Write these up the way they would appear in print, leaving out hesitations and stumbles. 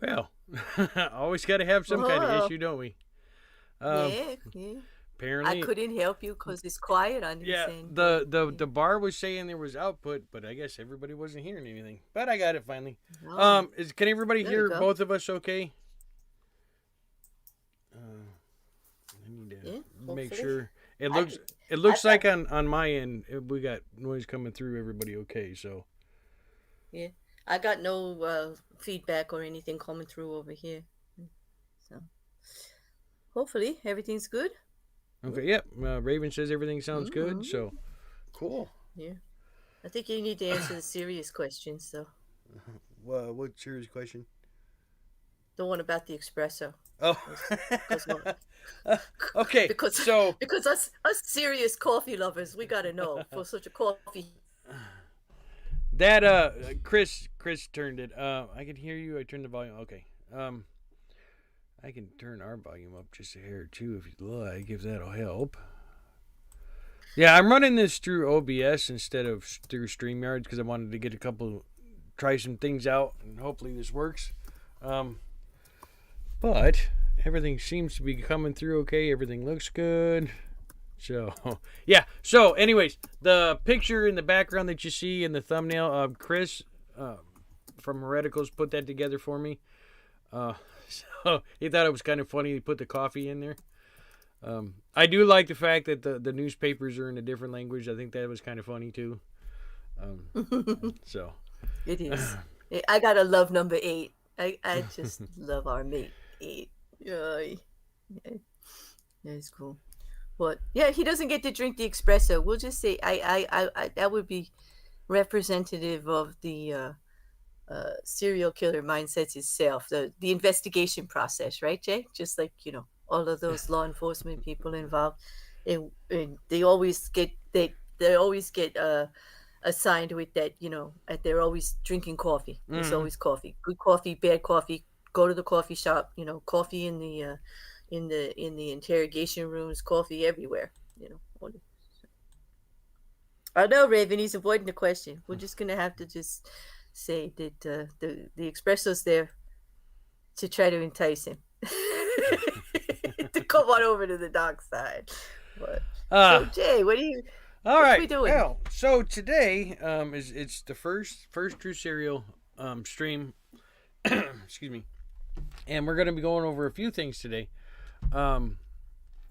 Well, always got to have some kind of Oh, issue, don't we? Um, yeah, yeah. I apparently, couldn't help you because it's quiet on this yeah. end, but The bar was saying there was output, but I guess everybody wasn't hearing anything. But I got it finally. no. Can everybody There we hear go. both of us? Okay. I need to Yeah, make hopefully. sure it I looks. could, It I've looks got, like on my end we got noise coming through. Everybody okay? So yeah, I got no feedback or anything coming through over here. So hopefully everything's good. okay. Yep. Raven says everything sounds good. Mm-hmm. So cool. Yeah. I think you need to answer the serious questions, though. Well, what serious question? The one about the espresso. Oh, Because okay. because So because us serious coffee lovers, we gotta know for such a coffee. that Chris turned it. I can hear you. I turned the volume. Okay. I can turn our volume up just a hair too if you'd like, if that'll help. Yeah, I'm running this through OBS instead of through StreamYard because I wanted to get try some things out, and hopefully this works. Um, but everything seems to be coming through okay. Everything looks good. So, yeah. So, anyways, the picture in the background that you see in the thumbnail, Chris uh, from Hereticals put that together for me. Uh, so he thought it was kind of funny. He put the coffee in there. I do like the fact that the newspapers are in a different language. I think that was kind of funny too. Um, so, It is. I gotta love number 8. I just love our mate 8. Yeah, yeah, it's cool. But yeah, he doesn't get to drink the espresso. We'll just say I that would be representative of the serial killer mindsets itself, the investigation process, right, Jay? Just like all of those law enforcement people involved, and they always get assigned with that. They're always drinking coffee. It's mm, always coffee, good coffee, bad coffee. Go to the coffee shop. Coffee in the interrogation rooms, coffee everywhere. You know, I know, Raven. He's avoiding the question. We're just gonna have to just say that the espresso's there to try to entice him to come on over to the dark side. But so, uh, Jay, all what right. we doing? Well, so today is it's the first True Serial stream. Excuse me, and we're going to be going over a few things today. Um,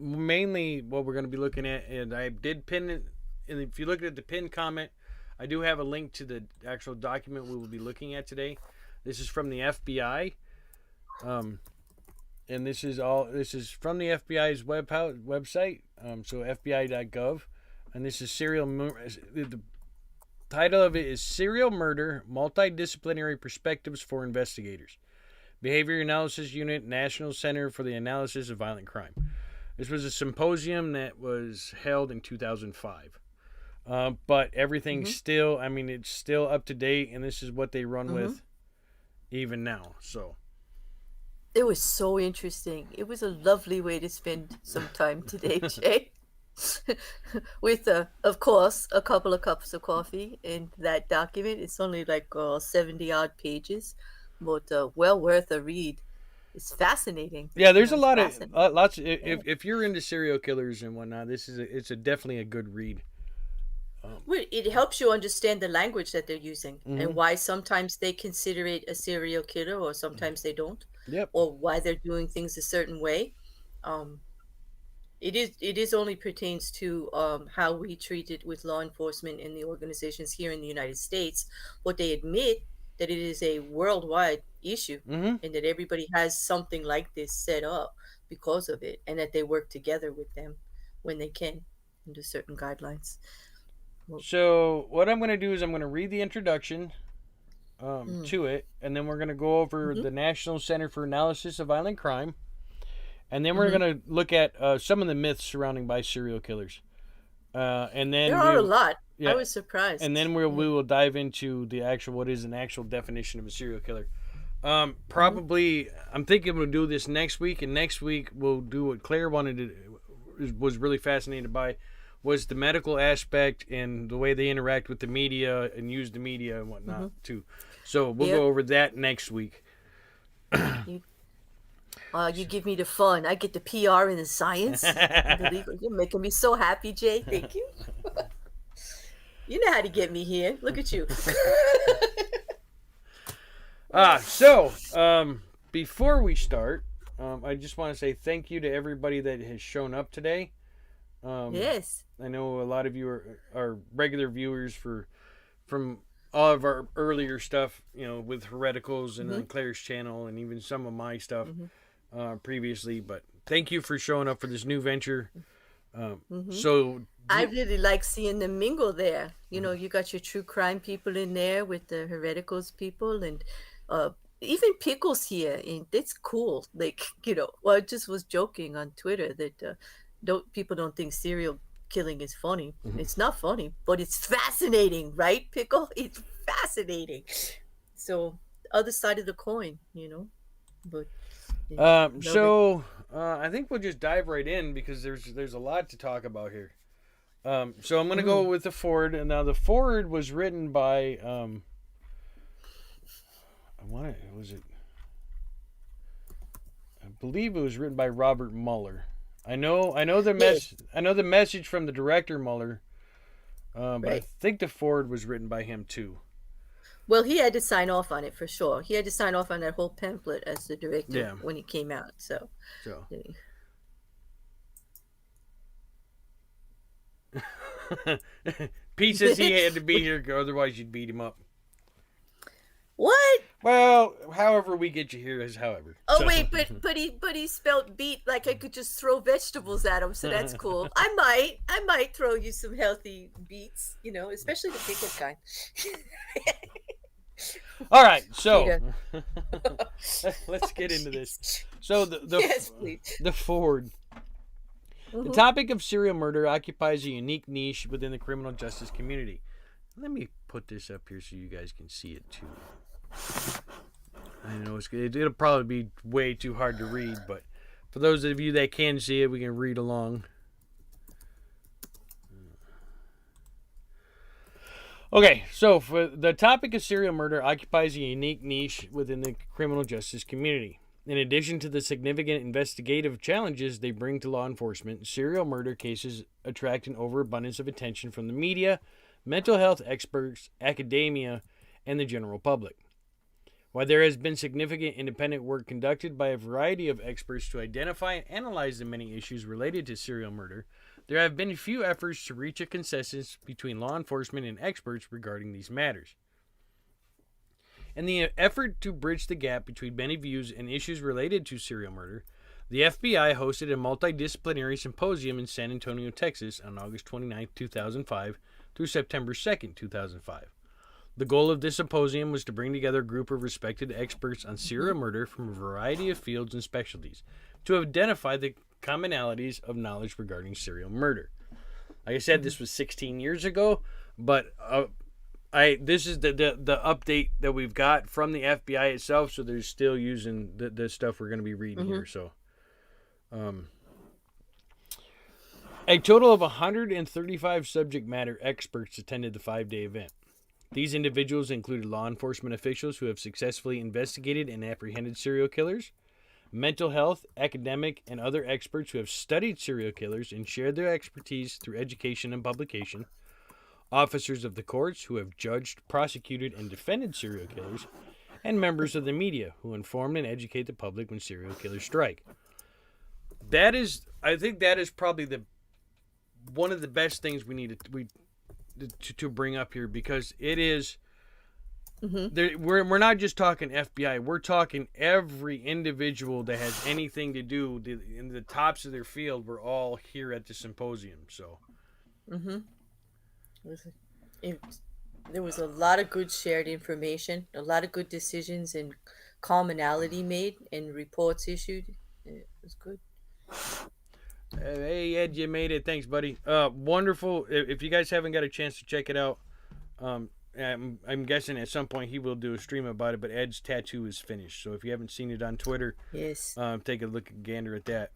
Mainly what we're going to be looking at, and I did pin it. And if you look at the pinned comment, I do have a link to the actual document we will be looking at today. This is from the FBI, and this is from the FBI's website. So FBI.gov, and this is the title of it is Serial Murder: Multidisciplinary Perspectives for Investigators. Behavior Analysis Unit, National Center for the Analysis of Violent Crime. This was a symposium that was held in 2005. But everything's Mm-hmm. still, I mean, it's still up to date, and this is what they run Mm-hmm. with even now. So, It was so interesting. It was a lovely way to spend some time today, Jay. With, of course, a couple of cups of coffee in that document. It's only like 70 odd pages, but well worth a read. It's fascinating. yeah, there's a It's lot of fascinating. lots. Yeah. If you're into serial killers and whatnot, it's a definitely a good read. Well, it helps you understand the language that they're using and Mm-hmm. why sometimes they consider it a serial killer or sometimes they don't, Yep. or why they're doing things a certain way. Um, it is only pertains to how we treat it with law enforcement and the organizations here in the United States. What they admit that it is a worldwide issue Mm-hmm. and that everybody has something like this set up because of it, and that they work together with them when they can under certain guidelines. Well, So what I'm going to do is I'm going to read the introduction mm, to it, and then we're going to go over mhm, the National Center for Analysis of Violent Crime, and then we're mhm. going to look at some of the myths surrounding by serial killers, and There then are a lot. I yeah, was and surprised. then Yeah. we will dive into the actual what is an actual definition of a serial killer. Hmm. Probably I'm thinking we'll do this next week, and next week we'll do what Claire wanted to was really fascinated by was the medical aspect and the way they interact with the media and use the media and whatnot Hmm. too. So we'll Yeah. go over that next week. You, you give me the fun. I get the PR and the science. And the legal. You're making me so happy, Jay. Thank you. You know how to get me here. Look at you. Before we start, I just want to say thank you to everybody that has shown up today. Yes. I know a lot of you are regular viewers from all of our earlier stuff, with Hereticals and on Claire's channel, and even some of my stuff previously. But thank you for showing up for this new venture. So I really like seeing them mingle there. You got your true crime people in there with the Hereticals people, and even Pickles here, and it's cool. Like, well, I just was joking on Twitter that people don't think serial killing is funny. It's not funny, but it's fascinating, right, Pickle? It's fascinating. So, other side of the coin, But I think we'll just dive right in because there's a lot to talk about here. So I'm gonna go with the forward, and now the forward was written by I believe it was written by Robert Mueller. I know the message from the director Mueller, but I think the forward was written by him too. Well, he had to sign off on it for sure. He had to sign off on that whole pamphlet as the director when it came out. So. Pete says he had to be here, otherwise you'd beat him up. What? Well, however we get you here is however. Oh so. Wait, but he spelled beet like I could just throw vegetables at him, so that's cool. I might throw you some healthy beets, especially the pickled kind. All right, so let's get into this. So the forward. The topic of serial murder occupies a unique niche within the criminal justice community. Let me put this up here so you guys can see it too. I know it'll probably be way too hard to read, but for those of you that can see it, we can read along. Okay, so for the topic of serial murder occupies a unique niche within the criminal justice community. In addition to the significant investigative challenges they bring to law enforcement, serial murder cases attract an overabundance of attention from the media, mental health experts, academia, and the general public. While there has been significant independent work conducted by a variety of experts to identify and analyze the many issues related to serial murder, there have been few efforts to reach a consensus between law enforcement and experts regarding these matters. In the effort to bridge the gap between many views and issues related to serial murder, the FBI hosted a multidisciplinary symposium in San Antonio, Texas on August 29, 2005 through September 2, 2005. The goal of this symposium was to bring together a group of respected experts on serial murder from a variety of fields and specialties to identify the commonalities of knowledge regarding serial murder. Like I said, this was 16 years ago, but this is the update that we've got from the FBI itself, so they're still using the stuff we're going to be reading here. So, a total of 135 subject matter experts attended the 5-day event. These individuals included law enforcement officials who have successfully investigated and apprehended serial killers, mental health, academic, and other experts who have studied serial killers and shared their expertise through education and publication, officers of the courts who have judged, prosecuted, and defended serial killers, and members of the media who inform and educate the public when serial killers strike. I think that is probably one of the best things we need to bring up here, because it is. We're not just talking FBI. We're talking every individual that has anything to do in the tops of their field. We're all here at the symposium. So. There was a lot of good shared information, a lot of good decisions and commonality made, and reports issued. It was good. Hey Ed, you made it. Thanks, buddy. Wonderful. If you guys haven't got a chance to check it out, I'm guessing at some point he will do a stream about it. But Ed's tattoo is finished, so if you haven't seen it on Twitter, yes, take a gander at that.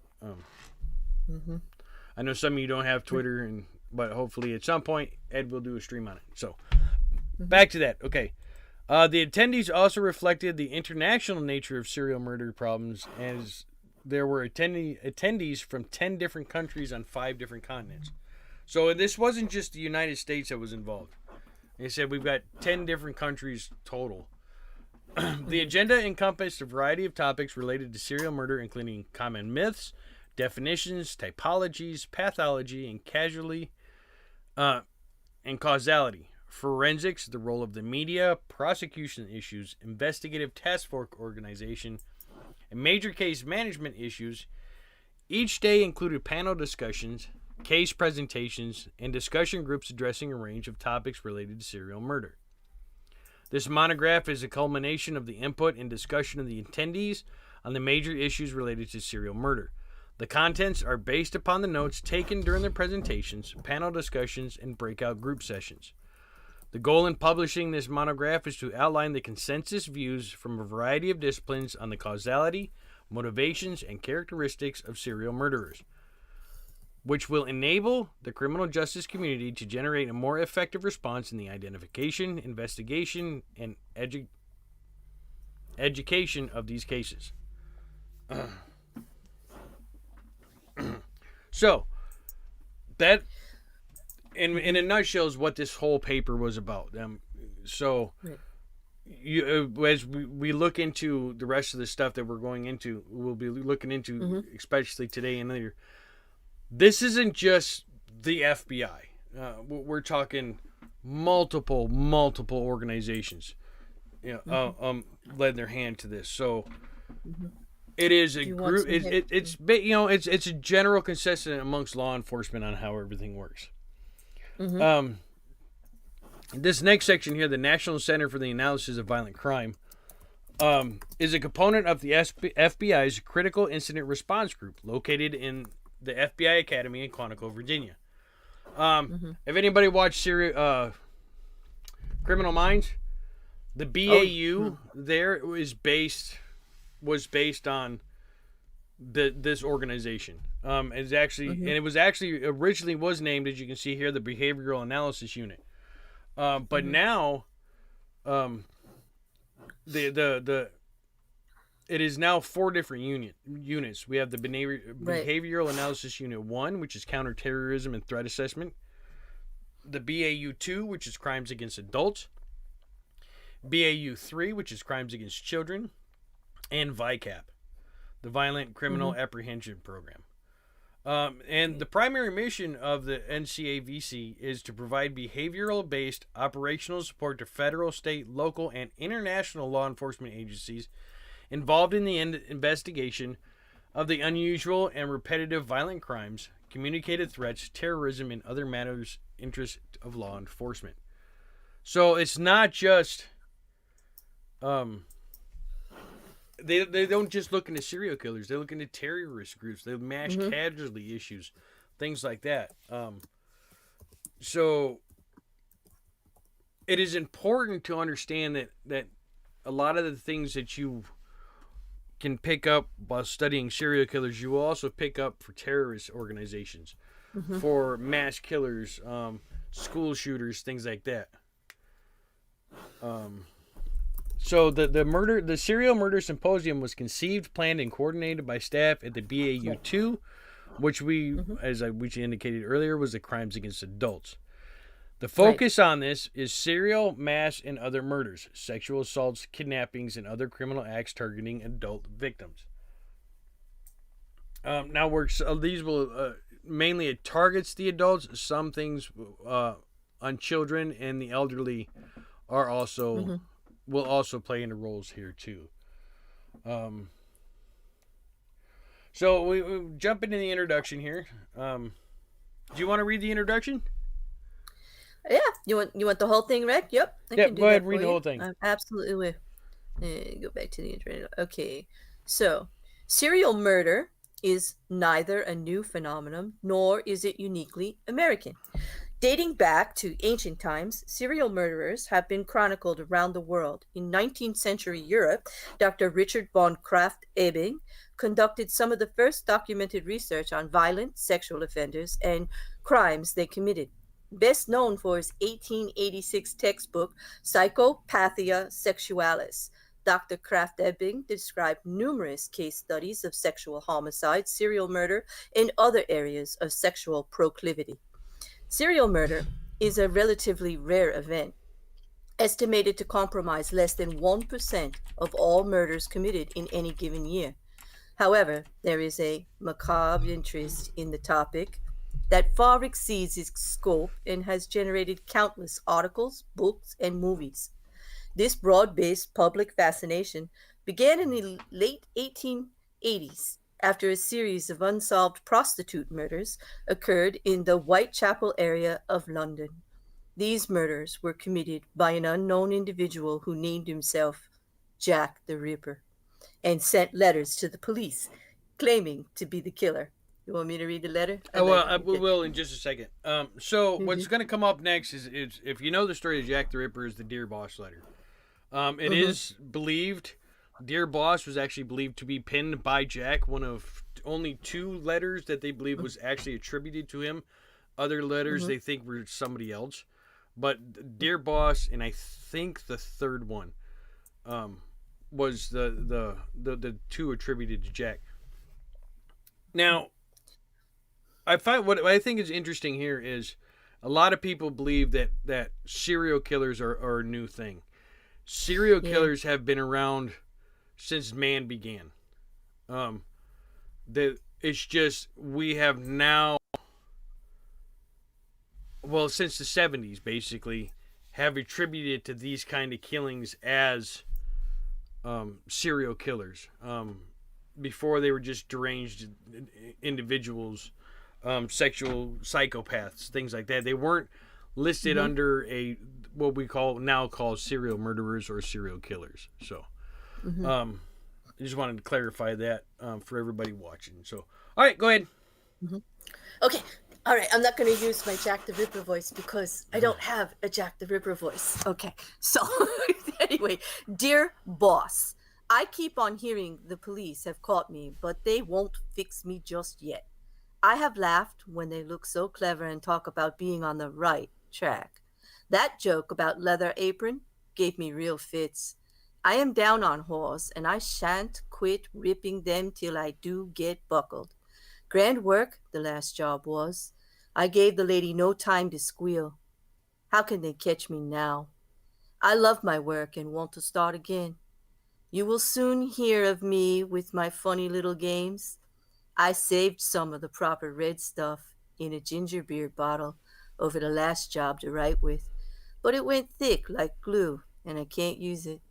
I know some of you don't have Twitter, but hopefully at some point Ed will do a stream on it. So back to that. Okay. The attendees also reflected the international nature of serial murder problems, as there were attendees from 10 different countries on 5 different continents. So this wasn't just the United States that was involved. They said we've got 10 different countries total. The agenda encompassed a variety of topics related to serial murder, including common myths, definitions, typologies, pathology, and causality, forensics, the role of the media, prosecution issues, investigative task force organization, and major case management issues. Each day included panel discussions, case presentations, and discussion groups addressing a range of topics related to serial murder. This monograph is a culmination of the input and discussion of the attendees on the major issues related to serial murder. The contents are based upon the notes taken during the presentations, panel discussions, and breakout group sessions. The goal in publishing this monograph is to outline the consensus views from a variety of disciplines on the causality, motivations, and characteristics of serial murderers, which will enable the criminal justice community to generate a more effective response in the identification, investigation, and education of these cases. So, that, in a nutshell, is what this whole paper was about. Right. As we look into the rest of the stuff that we're going into, we'll be looking into, especially today and later. This isn't just the FBI. We're talking multiple organizations, lend their hand to this. So it is a group. It's a general consensus amongst law enforcement on how everything works. This next section here, the National Center for the Analysis of Violent Crime, is a component of the FBI's Critical Incident Response Group, located in the FBI Academy in Quantico, Virginia. If anybody watched Criminal Minds, the BAU there was based on this organization. It's actually and it was actually originally was named, as you can see here, the Behavioral Analysis Unit. But now, it is now 4 different units. We have the Behavioral Analysis Unit 1, which is counterterrorism and threat assessment. The BAU 2, which is crimes against adults. BAU 3, which is crimes against children. And VICAP, the Violent Criminal Apprehension Program. And the primary mission of the NCAVC is to provide behavioral-based operational support to federal, state, local, and international law enforcement agencies involved in the investigation of the unusual and repetitive violent crimes, communicated threats, terrorism, and other matters interest of law enforcement. So it's not just they don't just look into serial killers. They look into terrorist groups. They mass casualty issues, things like that. So it is important to understand that a lot of the things that you can pick up while studying serial killers, you will also pick up for terrorist organizations, for mass killers, school shooters, things like that. So the Serial Murder Symposium was conceived, planned, and coordinated by staff at the BAU2, which we indicated earlier, was the crimes against adults. The focus on this is serial, mass, and other murders, sexual assaults, kidnappings, and other criminal acts targeting adult victims. These will mainly it targets the adults. Some things on children and the elderly are also will also play into roles here too. So we jump into the introduction here. Do you want to read the introduction? Yeah, you want the whole thing, Rick? Yep. Yeah, go ahead, read the whole thing. Absolutely will. Go back to the intro. Okay, so serial murder is neither a new phenomenon nor is it uniquely American. Dating back to ancient times, serial murderers have been chronicled around the world. In 19th century Europe, Dr. Richard von Krafft-Ebing conducted some of the first documented research on violent sexual offenders and crimes they committed. best known for his 1886 textbook Psychopathia Sexualis. Dr. Kraft Ebing described numerous case studies of sexual homicide, serial murder, and other areas of sexual proclivity. Serial murder is a relatively rare event, estimated to comprise less than 1% of all murders committed in any given year. However, there is a macabre interest in the topic that far exceeds its scope and has generated countless articles, books, and movies. This broad based public fascination began in the late 1880s after a series of unsolved prostitute murders occurred in the Whitechapel area of London. These murders were committed by an unknown individual who named himself Jack the Ripper and sent letters to the police claiming to be the killer. You want me to read the letter? We will in just a second. So what's going to come up next is if you know the story of Jack the Ripper, is the Dear Boss letter. It is believed, Dear Boss was actually believed to be penned by Jack, one of only 2 letters that they believe was actually attributed to him. Other letters they think were somebody else. But Dear Boss, and I think the third one, was the 2 attributed to Jack. Now, I find what I think is interesting here is a lot of people believe that serial killers are a new thing. Serial killers have been around since man began. It's just we have now, well, since the 70s basically, have attributed to these kind of killings as serial killers. Before they were just deranged individuals, sexual psychopaths, things like that. They weren't listed under what we now call serial murderers or serial killers. So, I just wanted to clarify that for everybody watching. So, all right, go ahead. Okay. All right, I'm not going to use my Jack the Ripper voice because I don't have a Jack the Ripper voice. Okay, so anyway, Dear Boss, I keep on hearing the police have caught me, but they won't fix me just yet. I have laughed when they look so clever and talk about being on the right track. That joke about leather apron gave me real fits. I am down on whores, and I shan't quit ripping them till I do get buckled. Grand work the last job was. I gave the lady no time to squeal. How can they catch me now? I love my work and want to start again. You will soon hear of me with my funny little games. I saved some of the proper red stuff in a ginger beer bottle over the last job to write with, but it went thick like glue and I can't use it.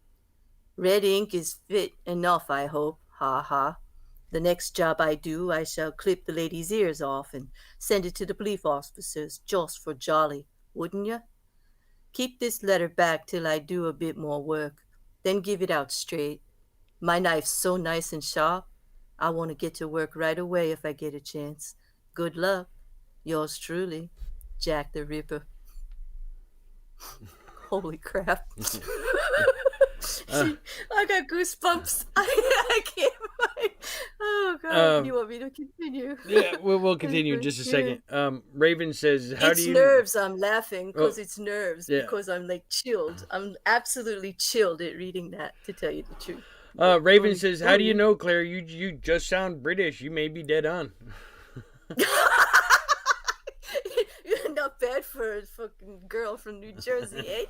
Red ink is fit enough, I hope. Ha ha. The next job I do, I shall clip the lady's ears off and send it to the police officers just for jolly, wouldn't you? Keep this letter back till I do a bit more work, then give it out straight. My knife's so nice and sharp, I want to get to work right away if I get a chance. Good luck. Yours truly, Jack the Ripper. Holy crap. I got goosebumps. I can't. Oh God! You want me to continue? Yeah, we'll continue in just a second. Raven says, "How it's do you?" Nerves. I'm laughing because it's nerves. Yeah. Because I'm like chilled. I'm absolutely chilled at reading that. To tell you the truth. Raven says, "How do you know, Claire? You just sound British. You may be dead on." You're not bad for a fucking girl from New Jersey, eh?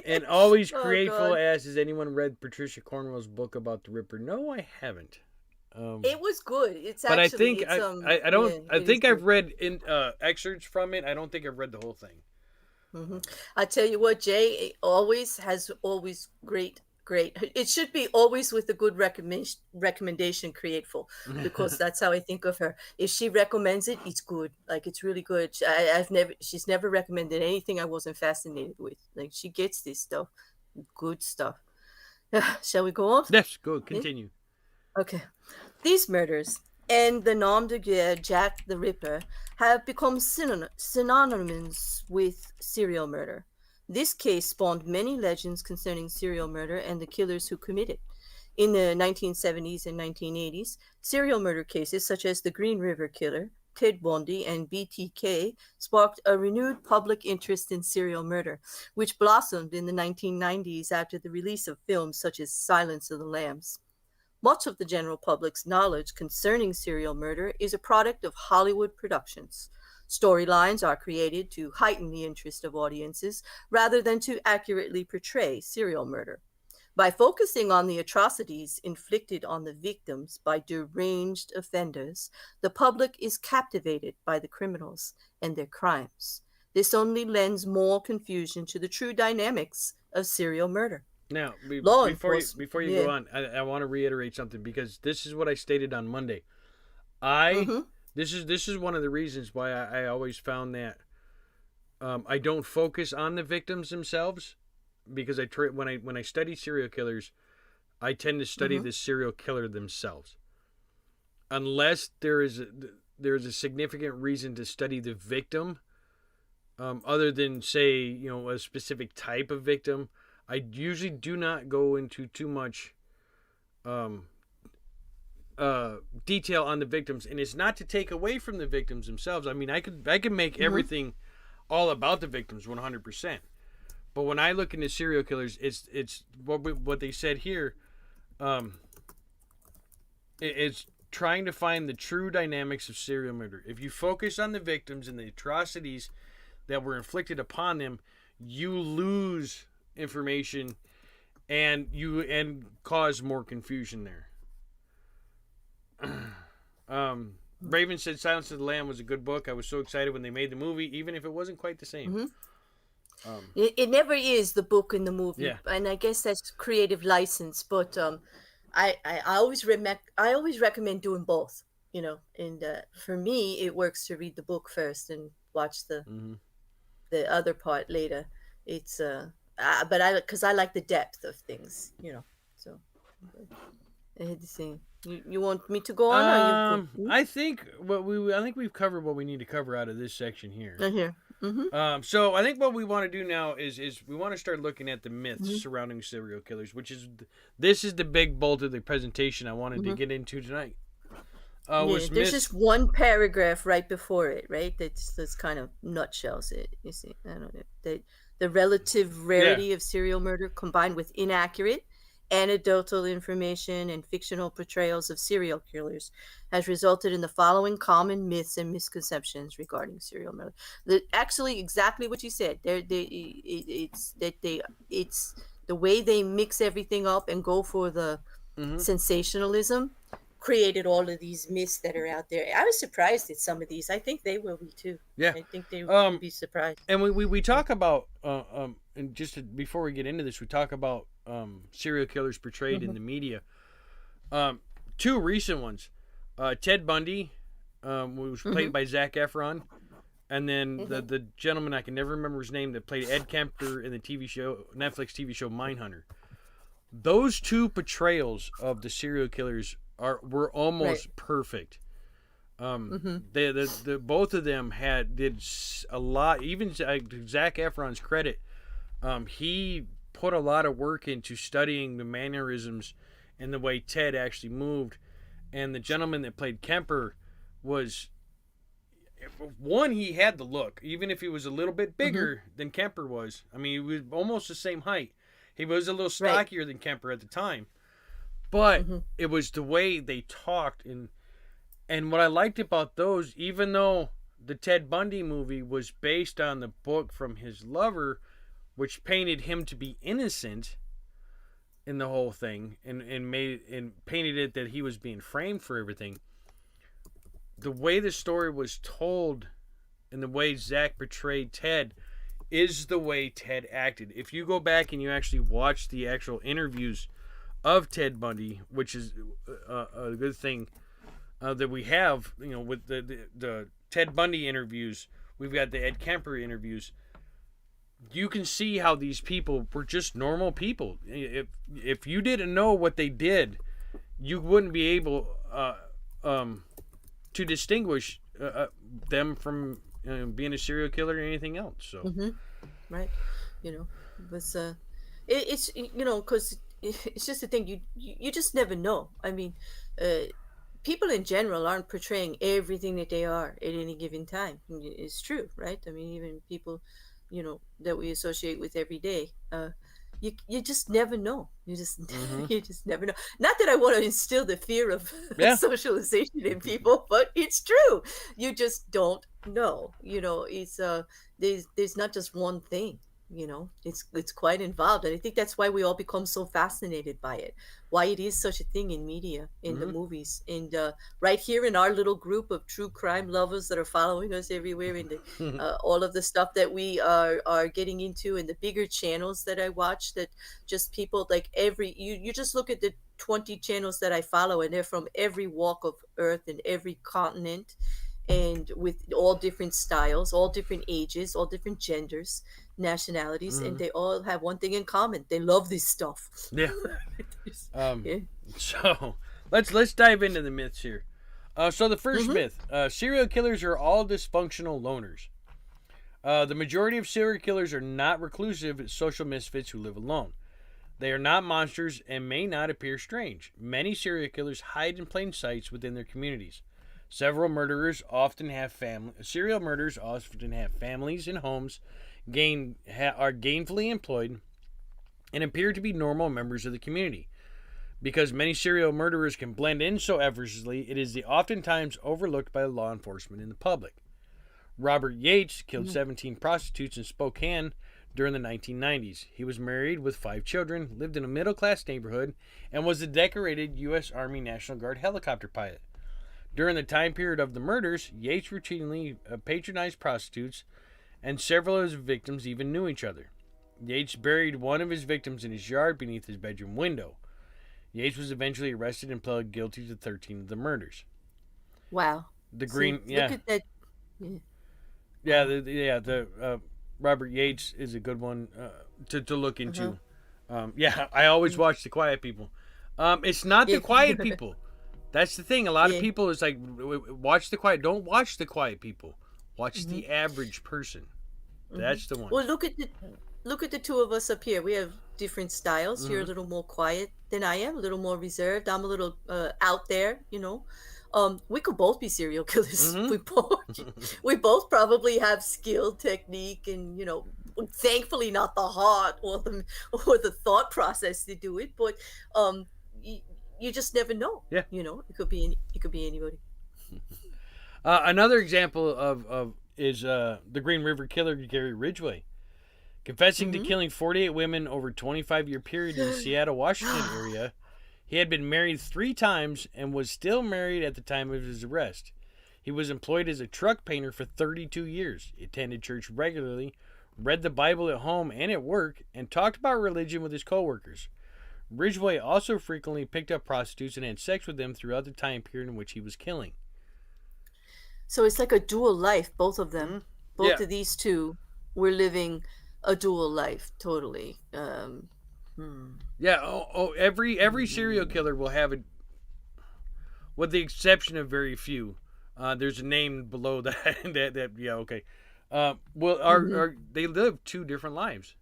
And always grateful asks, has anyone read Patricia Cornwell's book about the Ripper? No, I haven't. It was good. It's but actually, I think I don't. I think I've read excerpts from it. I don't think I've read the whole thing. I tell you what, Jay has always great. It should be always with a good recommendation grateful, because that's how I think of her. If she recommends it, it's good. Like, it's really good. She's never recommended anything I wasn't fascinated with. Like, she gets this stuff, good stuff. Shall we go on? Yes, go continue. Okay. These murders and the nom de guerre Jack the Ripper have become synonymous with serial murder. This case spawned many legends concerning serial murder and the killers who commit it. In the 1970s and 1980s, serial murder cases such as the Green River Killer, Ted Bundy and BTK sparked a renewed public interest in serial murder, which blossomed in the 1990s after the release of films such as Silence of the Lambs. Much of the general public's knowledge concerning serial murder is a product of Hollywood productions. Storylines are created to heighten the interest of audiences rather than to accurately portray serial murder. By focusing on the atrocities inflicted on the victims by deranged offenders, the public is captivated by the criminals and their crimes. This only lends more confusion to the true dynamics of serial murder. Now, Law before you yeah. go on, I want to reiterate something because this is what I stated on Monday. This is one of the reasons why I always found that I don't focus on the victims themselves, because when I study serial killers, I tend to study the serial killer themselves. Unless there is a significant reason to study the victim, other than say a specific type of victim, I usually do not go into too much detail on the victims, and it's not to take away from the victims themselves. I mean, I could make everything all about the victims 100%. But when I look into serial killers, it's what they said here. It's trying to find the true dynamics of serial murder. If you focus on the victims and the atrocities that were inflicted upon them, you lose information and cause more confusion there. Raven said Silence of the Lamb was a good book. I was so excited when they made the movie, even if it wasn't quite the same. It never is the book in the movie, Yeah. and I guess that's creative license. But I always recommend doing both. And for me, it works to read the book first and watch the other part later. It's but because I like the depth of things. So I had to say. You want me to go on? Or you I think we've covered what we need to cover out of this section here. Here. So I think what we want to do now is we want to start looking at the myths surrounding serial killers, this is the big bolt of the presentation I wanted to get into tonight. There's just one paragraph right before it, right? That's kind of nutshells it. You see, I don't know. The relative rarity of serial murder combined with inaccurate anecdotal information and fictional portrayals of serial killers has resulted in the following common myths and misconceptions regarding serial murder. Actually, exactly what you said. It's the way they mix everything up and go for the sensationalism created all of these myths that are out there. I was surprised at some of these. I think they will be too. Yeah, I think they will be surprised. And we talk about and before we get into this, we talk about serial killers portrayed in the media. Two recent ones, Ted Bundy, was played by Zac Efron, and then the gentleman, I can never remember his name, that played Ed Kemper in the Netflix TV show Mindhunter. Those two portrayals of the serial killers were almost perfect. The both of them did a lot. Even Zac Efron's credit, he put a lot of work into studying the mannerisms and the way Ted actually moved. And the gentleman that played Kemper was he had the look, even if he was a little bit bigger than Kemper was. I mean, he was almost the same height. He was a little stockier than Kemper at the time. But it was the way they talked, and what I liked about those, even though the Ted Bundy movie was based on the book from his lover, which painted him to be innocent in the whole thing, and painted it that he was being framed for everything. The way the story was told, and the way Zac portrayed Ted, is the way Ted acted. If you go back and you actually watch the actual interviews of Ted Bundy, which is a good thing that we have, with the Ted Bundy interviews, we've got the Ed Kemper interviews. You can see how these people were just normal people. If you didn't know what they did, you wouldn't be able to distinguish them from being a serial killer or anything else. So, right, it's because it's just a thing you just never know. I mean, people in general aren't portraying everything that they are at any given time. It's true, right? I mean, even people, that we associate with every day. You just never know. You just Mm-hmm. you just never know. Not that I want to instill the fear of Yeah. socialization in people, but it's true. You just don't know. It's there's not just one thing. It's quite involved, and I think that's why we all become so fascinated by it. Why it is such a thing in media, in the Mm-hmm. movies, and right here in our little group of true crime lovers that are following us everywhere, and all of the stuff that we are getting into, and the bigger channels that I watch, that just people like you just look at the 20 channels that I follow, and they're from every walk of earth and every continent, and with all different styles, all different ages, all different genders, nationalities, and Mm-hmm. they all have one thing in common: they love this stuff. Yeah. Yeah. So let's dive into the myths here. So the first Mm-hmm. myth: serial killers are all dysfunctional loners. The majority of serial killers are not reclusive social misfits who live alone. They are not monsters and may not appear strange. Many serial killers hide in plain sight within their communities. Several murderers often have serial murderers often have families and homes, are gainfully employed, and appear to be normal members of the community. Because many serial murderers can blend in so effortlessly, it is oftentimes overlooked by law enforcement and the public. Robert Yates killed 17 prostitutes in Spokane during the 1990s. He was married with 5 children, lived in a middle-class neighborhood, and was a decorated U.S. Army National Guard helicopter pilot. During the time period of the murders, Yates routinely patronized prostitutes, and several of his victims even knew each other. Yates buried one of his victims in his yard beneath his bedroom window. Yates was eventually arrested and pled guilty to 13 of the murders. Wow. The See, green, look yeah, at that. Yeah. yeah, the Robert Yates is a good one to look Uh-huh. into. Yeah, I always watch The Quiet People. It's not The Yeah. Quiet People. That's the thing. A lot of Yeah. people is like, watch The Quiet. Don't watch The Quiet People. Watch Mhm. The Average Person. Mhm. That's the one. Well, look at the two of us up here. We have different styles. You're a Mm-hmm. little more quiet than I am, a little more reserved. I'm a little out there. We could both be serial killers. Mm-hmm. We both probably have skill, technique, and thankfully not the heart or the thought process to do it. But um, you, you just never know. Yeah. It could be anybody. Another example of is the Green River Killer, Gary Ridgway. Confessing to Mm-hmm. killing 48 women over a 25-year period in the Seattle, Washington area, he had been married 3 times and was still married at the time of his arrest. He was employed as a truck painter for 32 years, attended church regularly, read the Bible at home and at work, and talked about religion with his coworkers. Ridgway also frequently picked up prostitutes and had sex with them throughout the time period in which he was killing. So it's like a dual life, both of them. Mm-hmm. Both Yeah, of these two were living a dual life, totally. yeah. Every serial killer will have it, with the exception of very few. There's a name below that. that yeah, okay. Well, Hmm. they live 2 different lives?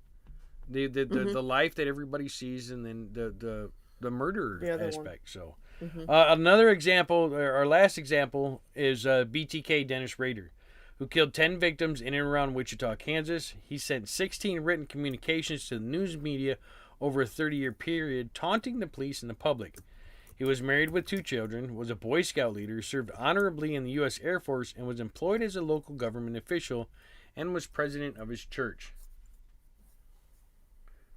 Hmm. The life that everybody sees, and then the murder The other one. aspect. So, Hmm. another example, our last example, is BTK Dennis Rader, who killed 10 victims in and around Wichita, Kansas. He sent 16 written communications to the news media over a 30-year period, taunting the police and the public. He was married with 2 children, was a Boy Scout leader, served honorably in the U.S. Air Force, and was employed as a local government official, and was president of his church.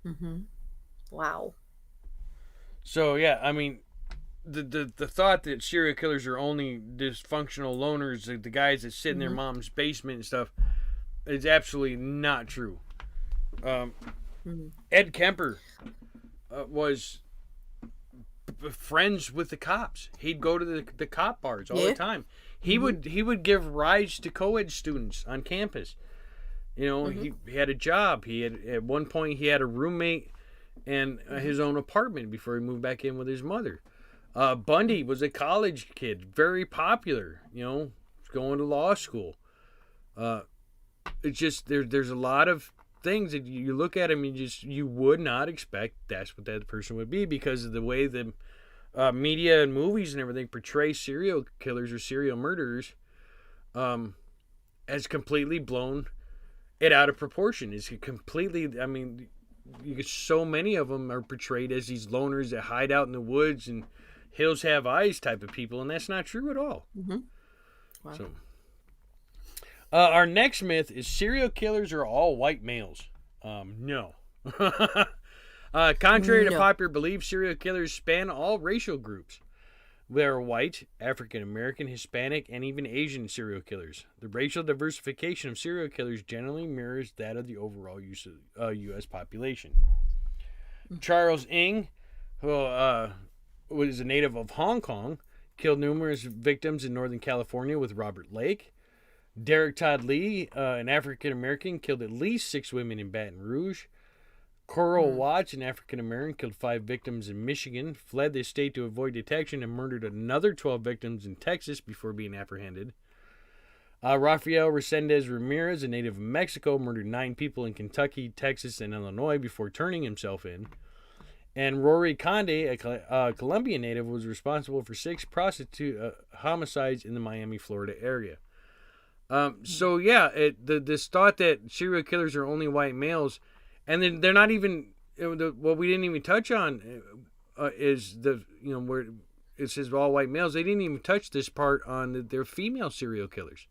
Hmm. Wow. So yeah, I mean, the thought that serial killers are only dysfunctional loners, the guys that sit in their Hmm. mom's basement and stuff, is absolutely not true. Um, Hmm. Ed Kemper was friends with the cops. He'd go to the cop bars all the Yeah. time. Hmm. He would give rides to co-ed students on campus. Hmm. He had a job. He had, at one point, he had a roommate and Hmm. his own apartment before he moved back in with his mother. Bundy was a college kid, very popular. Going to law school. Uh, it's just there's a lot of things that you look at him and you would not expect that's what that person would be, because of the way media and movies and everything portray serial killers or serial murderers has completely blown it out of proportion. Is completely, I mean, so many of them are portrayed as these loners that hide out in the woods and hills have eyes type of people, and that's not true at all. Mm-hmm. Wow. So, our next myth is serial killers are all white males. No. Contrary to popular belief, serial killers span all racial groups. There are white, African American, Hispanic, and even Asian serial killers. The racial diversification of serial killers generally mirrors that of the overall U.S. population. Charles Ng, who was a native of Hong Kong, killed numerous victims in Northern California with Robert Lake. Derek Todd Lee, an African American, killed at least 6 women in Baton Rouge. Coral Watts, an African American, killed 5 victims in Michigan, fled the state to avoid detection, and murdered another 12 victims in Texas before being apprehended. Rafael Resendez Ramirez, a native of Mexico, murdered 9 people in Kentucky, Texas, and Illinois before turning himself in. And Rory Conde, a Colombian native, was responsible for 6 prostitute homicides in the Miami, Florida area. So yeah, this thought that serial killers are only white males. And then they're not even, what we didn't even touch on is where it says all white males. They didn't even touch this part on their female serial killers.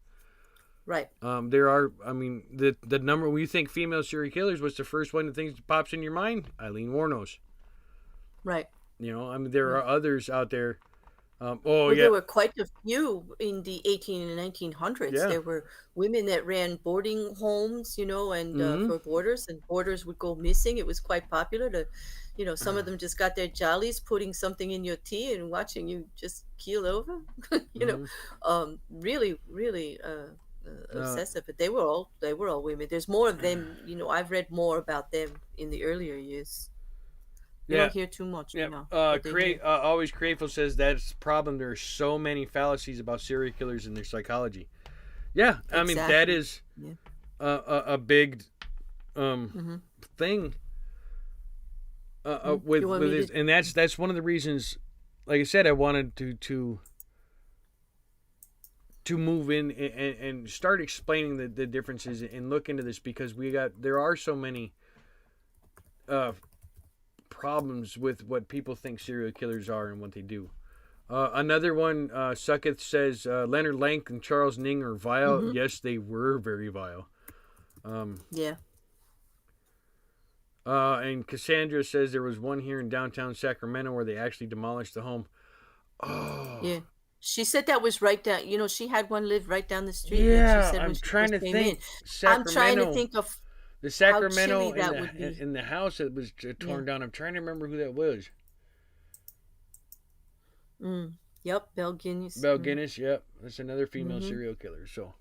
Right. There are, I mean, the number, when you think female serial killers, what's the first one that pops in your mind? Eileen Wuornos. Right. You know, I mean, there are others out there. There were quite a few in the 18 and 1900s. Yeah. There were women that ran boarding homes, and for boarders, and boarders would go missing. It was quite popular to, some of them just got their jollies putting something in your tea and watching you just keel over, really, really obsessive. But they were all women. There's more of them. I've read more about them in the earlier years. You don't hear too much. Yeah. Always Grateful says that's the problem. There are so many fallacies about serial killers and their psychology. Yeah, I mean that is a big thing with this, and that's one of the reasons. Like I said, I wanted to move in and start explaining the differences and look into this, because there are so many problems with what people think serial killers are and what they do. Another one, Sucketh says Leonard Lank and Charles Ng are vile. Yes, they were very vile. Yeah. And Cassandra says there was one here in downtown Sacramento where they actually demolished the home. Oh. Yeah. She said that was right down. She had one live right down the street. Yeah, she said I'm trying to think. I'm trying to think of the Sacramento in the house that was torn down. I'm trying to remember who that was. Yep, Belle Guinness. Belle Guinness, yep. That's another female serial killer. So,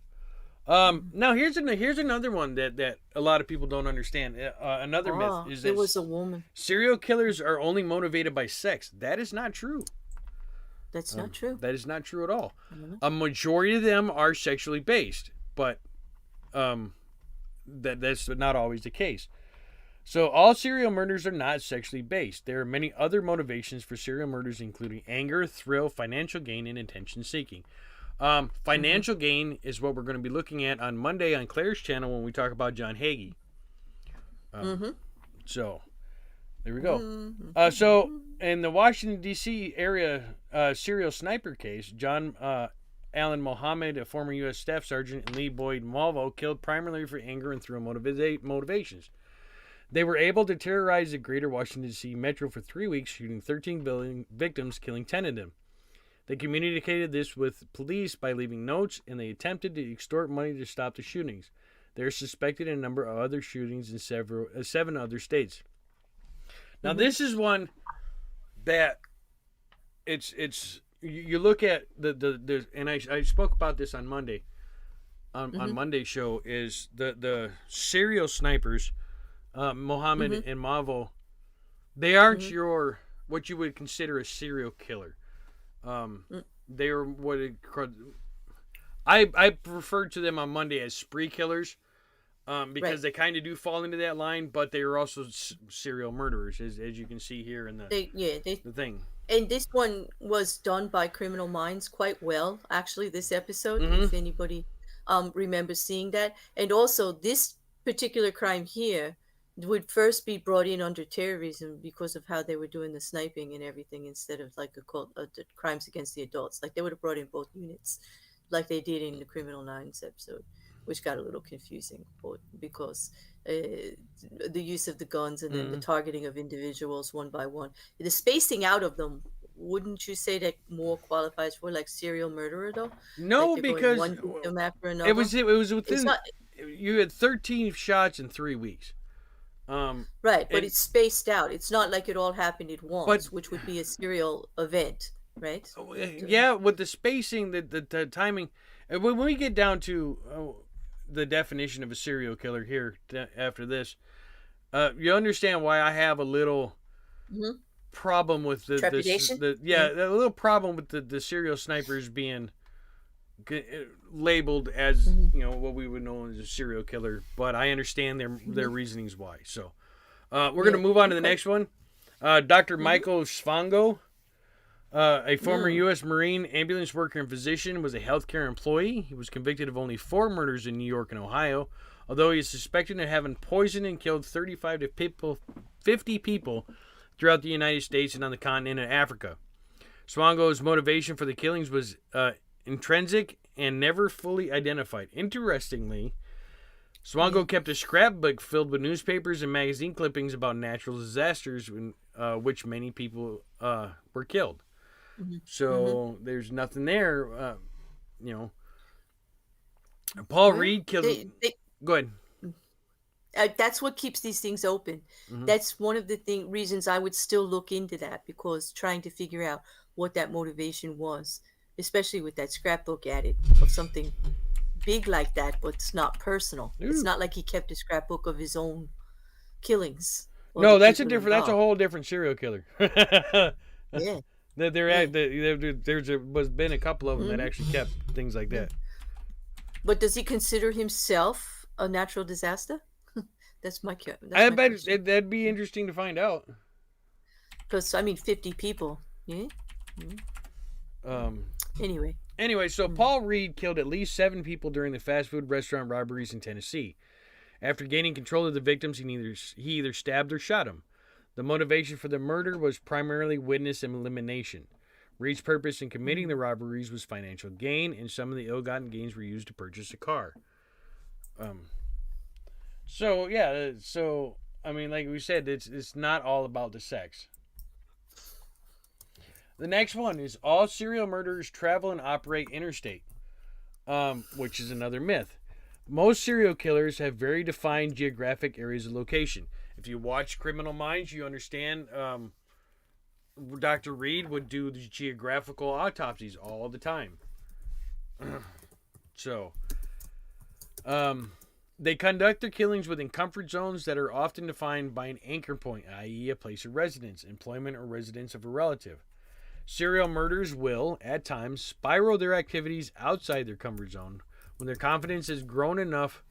now here's another one that a lot of people don't understand. Another myth is that it was a woman. Serial killers are only motivated by sex. That is not true. That's not true. That is not true at all. A majority of them are sexually based, but that's not always the case. So all serial murders are not sexually based. There are many other motivations for serial murders, including anger, thrill, financial gain, and attention seeking. Financial gain is what we're going to be looking at on Monday on Claire's channel when we talk about John Hagee. So there we go. So in the Washington, D.C. area serial sniper case, John Allen Mohammed, a former U.S. Staff Sergeant, and Lee Boyd Malvo killed primarily for anger and thrill motivations. They were able to terrorize the greater Washington, D.C. metro for 3 weeks, shooting 13 victims, killing 10 of them. They communicated this with police by leaving notes, and they attempted to extort money to stop the shootings. They are suspected in a number of other shootings in 7 other states. Now, this is one that it's you look at the and I spoke about this on Monday on Monday's show, is the serial snipers, Mohammed and Mavo. They aren't what you would consider a serial killer. They are what I referred to them on Monday as spree killers, because they kind of do fall into that line, but they are also serial murderers, as you can see here in the thing. And this one was done by Criminal Minds quite well, actually, this episode, Mm-hmm. if anybody remembers seeing that. And also, this particular crime here would first be brought in under terrorism because of how they were doing the sniping and everything instead of like the crimes against the adults. Like they would have brought in both units, like they did in the Criminal Minds episode, which got a little confusing because the use of the guns and then the Mm-hmm. targeting of individuals one by one, the spacing out of them. Wouldn't you say that more qualifies for like serial murderer though? Like No, they're going because one victim after it another. was it was It's within. not You had 13 shots in 3 weeks. Um, right, but and it's spaced out. It's not like it all happened at but once, which would be a serial event, right? So, yeah, with the spacing, the timing, and when we get down to the definition of a serial killer here after this, you understand why I have a little mhm. problem with Trepidation. yeah, a little problem with the serial snipers being labeled as Mm-hmm. what we would know as a serial killer, but I understand their Mm-hmm. reasonings why. So we're Yeah. gonna move on to the Okay. next one. Dr. Mm-hmm. Michael Svango, a former Mm. U.S. Marine, ambulance worker, and physician, was a healthcare employee. He was convicted of only 4 murders in New York and Ohio, although he is suspected of having poisoned and killed 35 to 50 people throughout the United States and on the continent of Africa. Swango's motivation for the killings was intrinsic and never fully identified. Interestingly, Swango kept a scrapbook filled with newspapers and magazine clippings about natural disasters in which many people were killed. Mm-hmm. Mm-hmm. So there's nothing there. You know, Paul Well, Reed killed. they Go ahead. that's what keeps these things open. Mm-hmm. That's one of the reasons I would still look into that because trying to figure out what that motivation was, especially with that scrapbook added of something big like that, but it's not personal. It's Ooh. not like he kept a scrapbook of his own killings or the No, that's a people different. That's a involved. whole different serial killer. Yeah, There yeah. was been a couple of them that Hmm. actually kept things like Yeah. that. But does he consider himself a natural disaster? That's I my bet question. that'd be interesting to find out. Because I mean, 50 people. Yeah. Mm. Um, Anyway. Anyway, so Mm. Paul Reed killed at least 7 people during the fast food restaurant robberies in Tennessee. After gaining control of the victims, he either stabbed or shot them. The motivation for the murder was primarily witness elimination. Reed's purpose in committing the robberies was financial gain, and some of the ill-gotten gains were used to purchase a car. Um, so yeah, so I mean, like we said, it's not all about the sex. The next one is all serial murderers travel and operate interstate, which is another myth. Most serial killers have very defined geographic areas of location. If you watch Criminal Minds, you understand Dr. Reed would do the geographical autopsies all the time. So, they conduct their killings within comfort zones that are often defined by an anchor point, i.e., a place of residence, employment, or residence of a relative. Serial murderers will, at times, spiral their activities outside their comfort zone when their confidence has grown enough,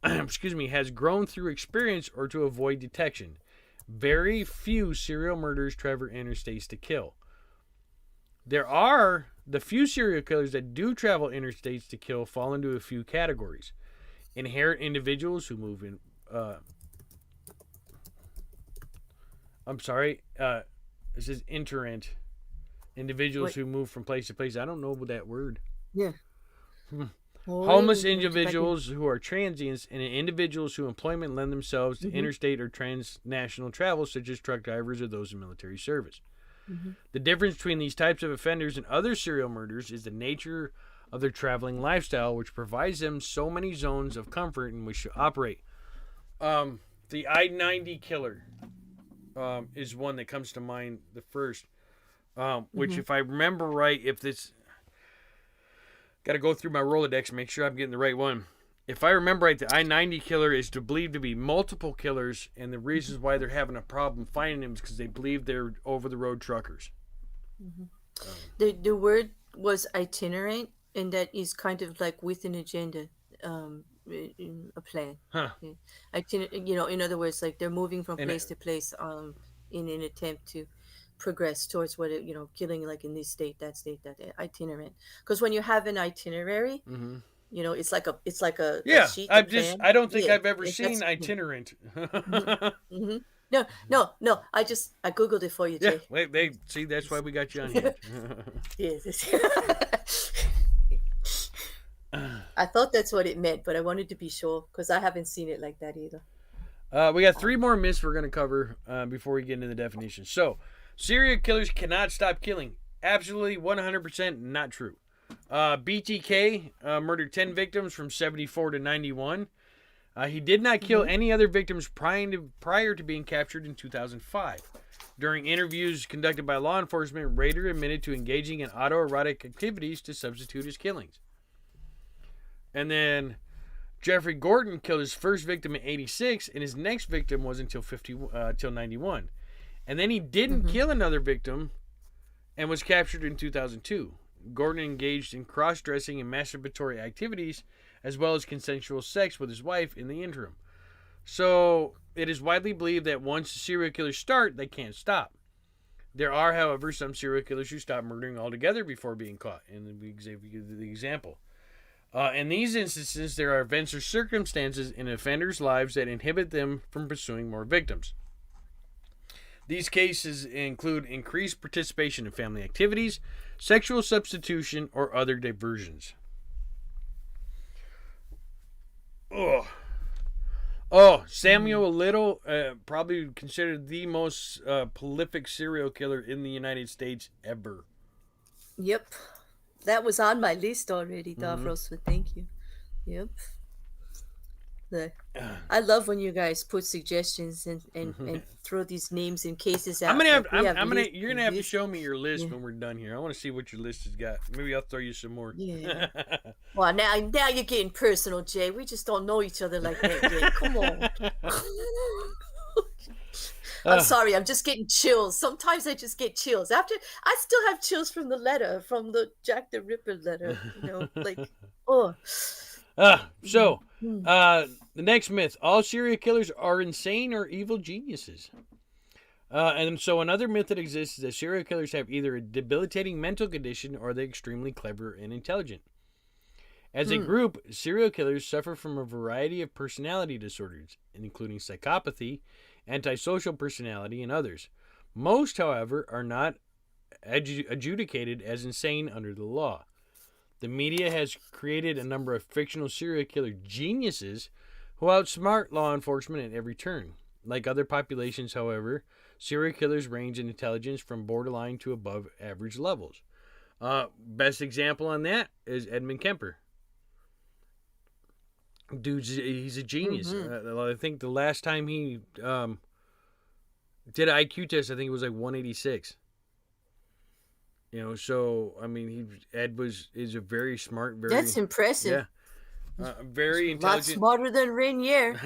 has grown through experience or to avoid detection. Very few serial murderers travel interstates to kill. There are the few serial killers that do travel interstates to kill fall into a few categories. Inherent individuals who move in. I'm sorry. This is interent. Individuals Wait. who move from place to place. I don't know that word. Yeah. Homeless Wait, if I can- individuals who are transients and individuals who employment lend themselves to Mhm. interstate or transnational travel, such as truck drivers or those in military service. Mhm. The difference between these types of offenders and other serial murderers is the nature of their traveling lifestyle, which provides them so many zones of comfort in which to operate. The I-90 killer is one that comes to mind the first, which, Mhm. if I remember right, if this... Got to go through my Rolodex and make sure I'm getting the right one. If I remember right, the I-90 killer is believed to be multiple killers, and the reasons why they're having a problem finding them is because they believe they're over-the-road truckers. The word was itinerant, and that is kind of like with an agenda, a plan. Huh. Yeah. In other words, like they're moving from And place to place, in an attempt to progress towards what it, killing like in this state, that itinerant. Because when you have an itinerary, Mm-hmm. it's like a sheet, a plan. I don't think Yeah, I've ever like seen itinerant. hmm No, no. I googled it for you, Yeah, Jay. wait, see, that's why we got you on here. Yes. I thought that's what it meant, but I wanted to be sure because I haven't seen it like that either. We got 3 more myths we're going to cover before we get into the definition. So, serial killers cannot stop killing. Absolutely 100% not true. BTK murdered 10 victims from 74 to 91. He did not kill any other victims prior to being captured in 2005. During interviews conducted by law enforcement, Rader admitted to engaging in autoerotic activities to substitute his killings. And then Jeffrey Gordon killed his first victim in 86, and his next victim was until 91. And then he didn't kill another victim and was captured in 2002. Gordon engaged in cross-dressing and masturbatory activities as well as consensual sex with his wife in the interim. So it is widely believed that once serial killers start, they can't stop. There are, however, some serial killers who stop murdering altogether before being caught. And we give the example. In these instances, there are events or circumstances in offenders' lives that inhibit them from pursuing more victims. These cases include increased participation in family activities, sexual substitution, or other diversions. Samuel Little, probably considered the most prolific serial killer in the United States ever. Yep. That was on my list already, Davros, so thank you. Yep. I love when you guys put suggestions and throw these names and cases out. You're gonna have to show me your list when we're done here. I want to see what your list has got. Maybe I'll throw you some more. Yeah. Well, now you're getting personal, Jay. We just don't know each other like that yet. Come on. I'm sorry, I'm just getting chills. Sometimes I just get chills. I still have chills from the Jack the Ripper letter. The next myth: all serial killers are insane or evil geniuses. And so another myth that exists is that serial killers have either a debilitating mental condition or they're extremely clever and intelligent. As a group, serial killers suffer from a variety of personality disorders, including psychopathy, antisocial personality, and others. Most, however, are not adjudicated as insane under the law. The media has created a number of fictional serial killer geniuses who outsmart law enforcement at every turn. Like other populations, however, serial killers range in intelligence from borderline to above average levels. Best example on that is Edmund Kemper. Dude, he's a genius. I think the last time he did an IQ test, I think it was like 186. So I mean, Ed is a very smart, very. That's impressive. Yeah, very intelligent. A lot smarter than Rainier.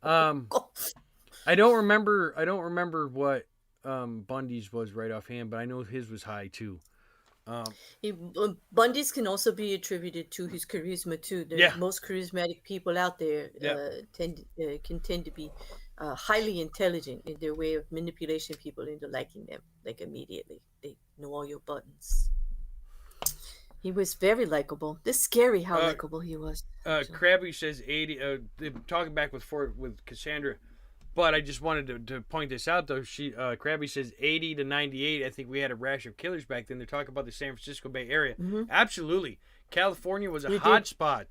I don't remember what Bundy's was right offhand, but I know his was high too. Bundy's can also be attributed to his charisma too. The most charismatic people out there can tend to be highly intelligent in their way of manipulating people into liking them, like immediately. They know all your buttons. He was very likable. It's scary how likable he was. Krabby says 80. Talking back with Cassandra. But I just wanted to point this out, though. Krabby says 80 to 98. I think we had a rash of killers back then. They're talking about the San Francisco Bay Area. Absolutely. California was a hot spot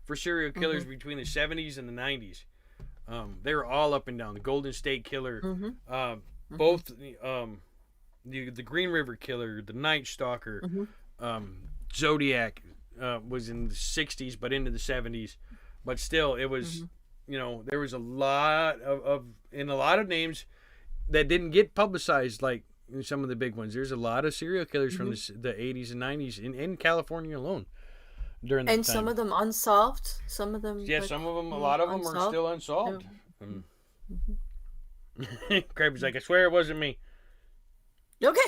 for serial killers between the 70s and the 90s. They were all up and down. The Golden State Killer, both the Green River Killer, the Night Stalker, Zodiac was in the 60s, but into the 70s. But still, it was... there was a lot of names that didn't get publicized like some of the big ones. There's a lot of serial killers from the 80s and 90s in California alone during that time. And some of them unsolved. Some of them... Yeah, some of them, a lot of them are still unsolved. Krabby's like, I swear it wasn't me. Okay.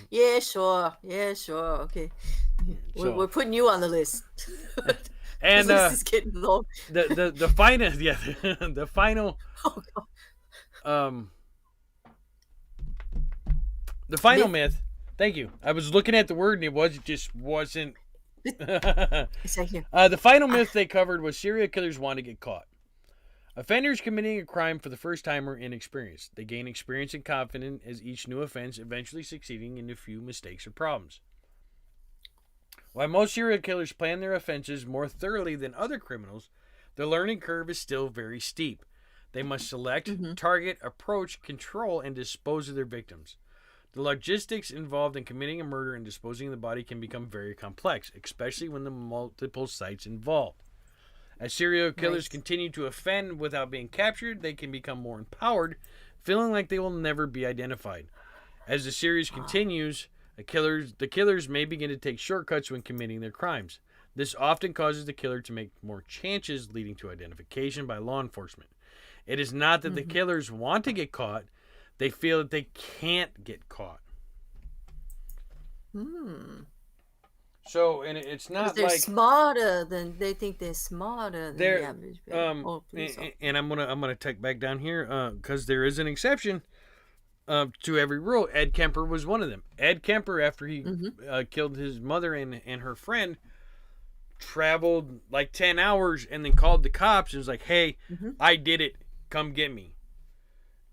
Yeah, sure. Okay. We're putting you on the list. And this is getting long. the final The final myth. Thank you. I was looking at the word and it just wasn't. It's right here. The final myth they covered was serial killers want to get caught. Offenders committing a crime for the first time are inexperienced. They gain experience and confidence as each new offense, eventually succeeding in a few mistakes or problems. While most serial killers plan their offenses more thoroughly than other criminals, the learning curve is still very steep. They must select, target, approach, control, and dispose of their victims. The logistics involved in committing a murder and disposing of the body can become very complex, especially when the multiple sites involved. As serial killers continue to offend without being captured, they can become more empowered, feeling like they will never be identified. As the series continues, the killers may begin to take shortcuts when committing their crimes. This often causes the killer to make more chances, leading to identification by law enforcement. It is not that the killers want to get caught, they feel that they can't get caught. So, and it's not they're like smarter than they think they're smarter than the average. And I'm gonna take back down here because there is an exception to every rule. Ed Kemper was one of them. Ed Kemper, after he killed his mother and her friend, traveled like 10 hours and then called the cops and was like, "Hey, I did it. Come get me."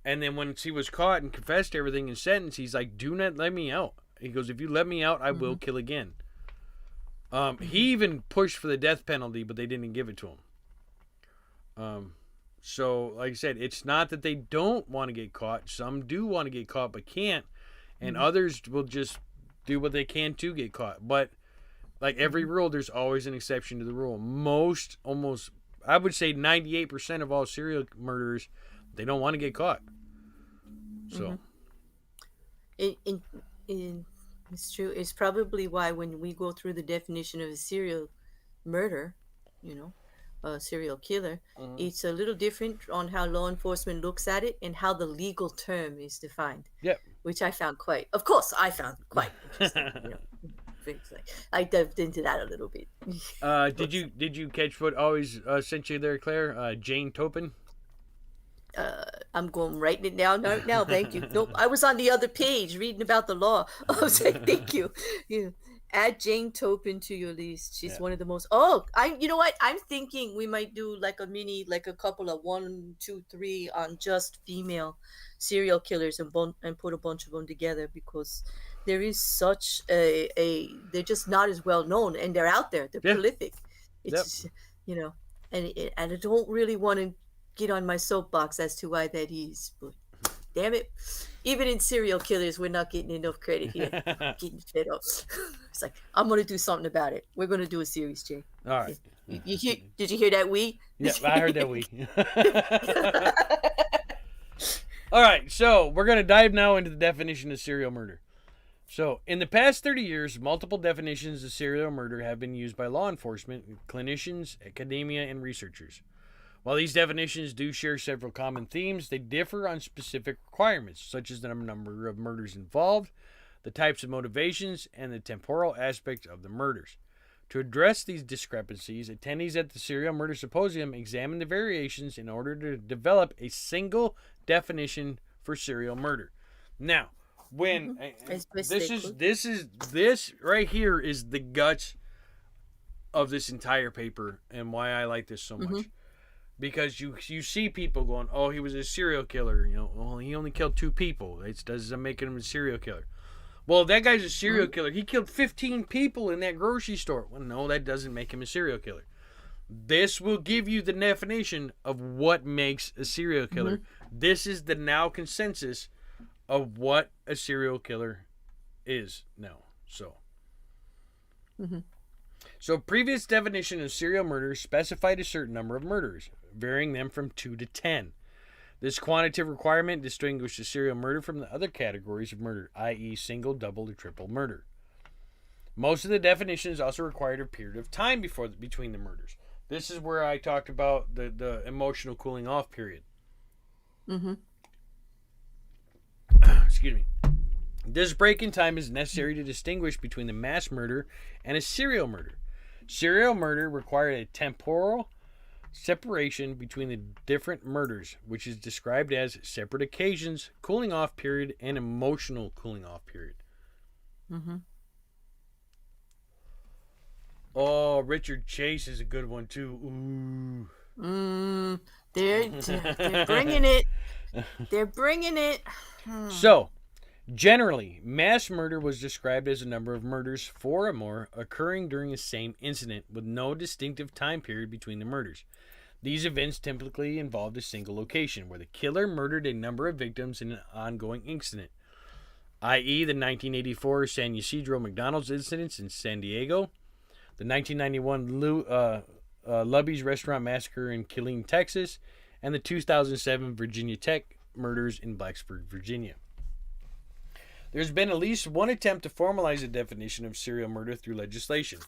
And then when he was caught and confessed everything and sentenced, he's like, "Do not let me out." He goes, "If you let me out, I will kill again." He even pushed for the death penalty, but they didn't give it to him. So, like I said, it's not that they don't want to get caught. Some do want to get caught, but can't. And others will just do what they can to get caught. But like every rule, there's always an exception to the rule. Almost, I would say 98% of all serial murderers, they don't want to get caught. So. It's true. It's probably why when we go through the definition of a serial murder, a serial killer, it's a little different on how law enforcement looks at it and how the legal term is defined. Yep. Which I found quite interesting. I dived into that a little bit. Did you catch what always sent you there, Claire? Jane Topin? I'm going writing it down right now. Thank you. Nope, I was on the other page reading about the law. I was like, thank you. Add Jane Topin to your list. She's one of the most. You know what? I'm thinking we might do like a couple of 1, 2, 3 on just female serial killers and put a bunch of them together because there is such they're just not as well known and they're out there. They're prolific. It's and I don't really want to get on my soapbox as to why that is, but damn it, even in serial killers we're not getting enough credit here. I'm getting fed up. It's like, I'm gonna do something about it. We're gonna do a series, Jay. All right. Did you hear that? Yeah, I heard that. All right, so we're gonna dive now into the definition of serial murder. So, in the past 30 years, multiple definitions of serial murder have been used by law enforcement, clinicians, academia, and researchers. While these definitions do share several common themes, they differ on specific requirements, such as the number of murders involved, the types of motivations, and the temporal aspect of the murders. To address these discrepancies, attendees at the Serial Murder Symposium examined the variations in order to develop a single definition for serial murder. Now, when this right here is the guts of this entire paper and why I like this so much. Because you see people going, "Oh, he was a serial killer." Well, he only killed 2 people. It doesn't make him a serial killer. Well, that guy's a serial killer. He killed 15 people in that grocery store. Well, no, that doesn't make him a serial killer. This will give you the definition of what makes a serial killer. This is the now consensus of what a serial killer is now. So previous definition of serial murder specified a certain number of murders, varying them from 2 to 10. This quantitative requirement distinguishes serial murder from the other categories of murder, i.e. single, double, or triple murder. Most of the definitions also required a period of time between the murders. This is where I talked about the emotional cooling off period. Excuse me. This break in time is necessary to distinguish between the mass murder and a serial murder. Serial murder required a temporal separation between the different murders, which is described as separate occasions, cooling off period, and emotional cooling off period. Mm-hmm. Oh, Richard Chase is a good one too. Ooh. They're bringing it. They're bringing it. So, generally, mass murder was described as a number of murders, 4 or more, occurring during the same incident with no distinctive time period between the murders. These events typically involved a single location where the killer murdered a number of victims in an ongoing incident, i.e., the 1984 San Ysidro McDonald's incidents in San Diego, the 1991 Lubby's Restaurant Massacre in Killeen, Texas, and the 2007 Virginia Tech murders in Blacksburg, Virginia. There's been at least one attempt to formalize the definition of serial murder through legislation.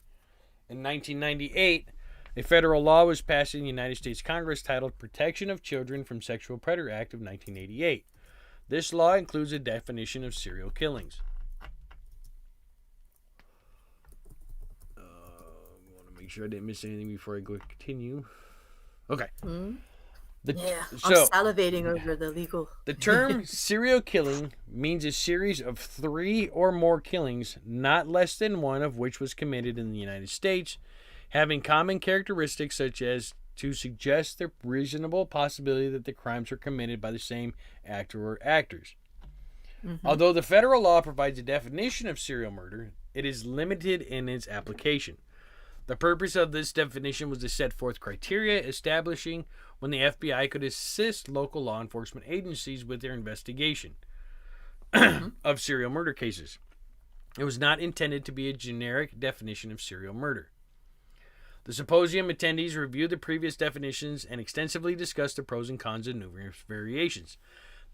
In 1998, a federal law was passed in the United States Congress titled Protection of Children from Sexual Predator Act of 1988. This law includes a definition of serial killings. I want to make sure I didn't miss anything before I go continue. Okay. Mm-hmm. I'm salivating over the legal. The term serial killing means a series of 3 or more killings, not less than one of which was committed in the United States, having common characteristics such as to suggest the reasonable possibility that the crimes were committed by the same actor or actors. Mm-hmm. Although the federal law provides a definition of serial murder, it is limited in its application. The purpose of this definition was to set forth criteria establishing when the FBI could assist local law enforcement agencies with their investigation of serial murder cases. It was not intended to be a generic definition of serial murder. The symposium attendees reviewed the previous definitions and extensively discussed the pros and cons of numerous variations.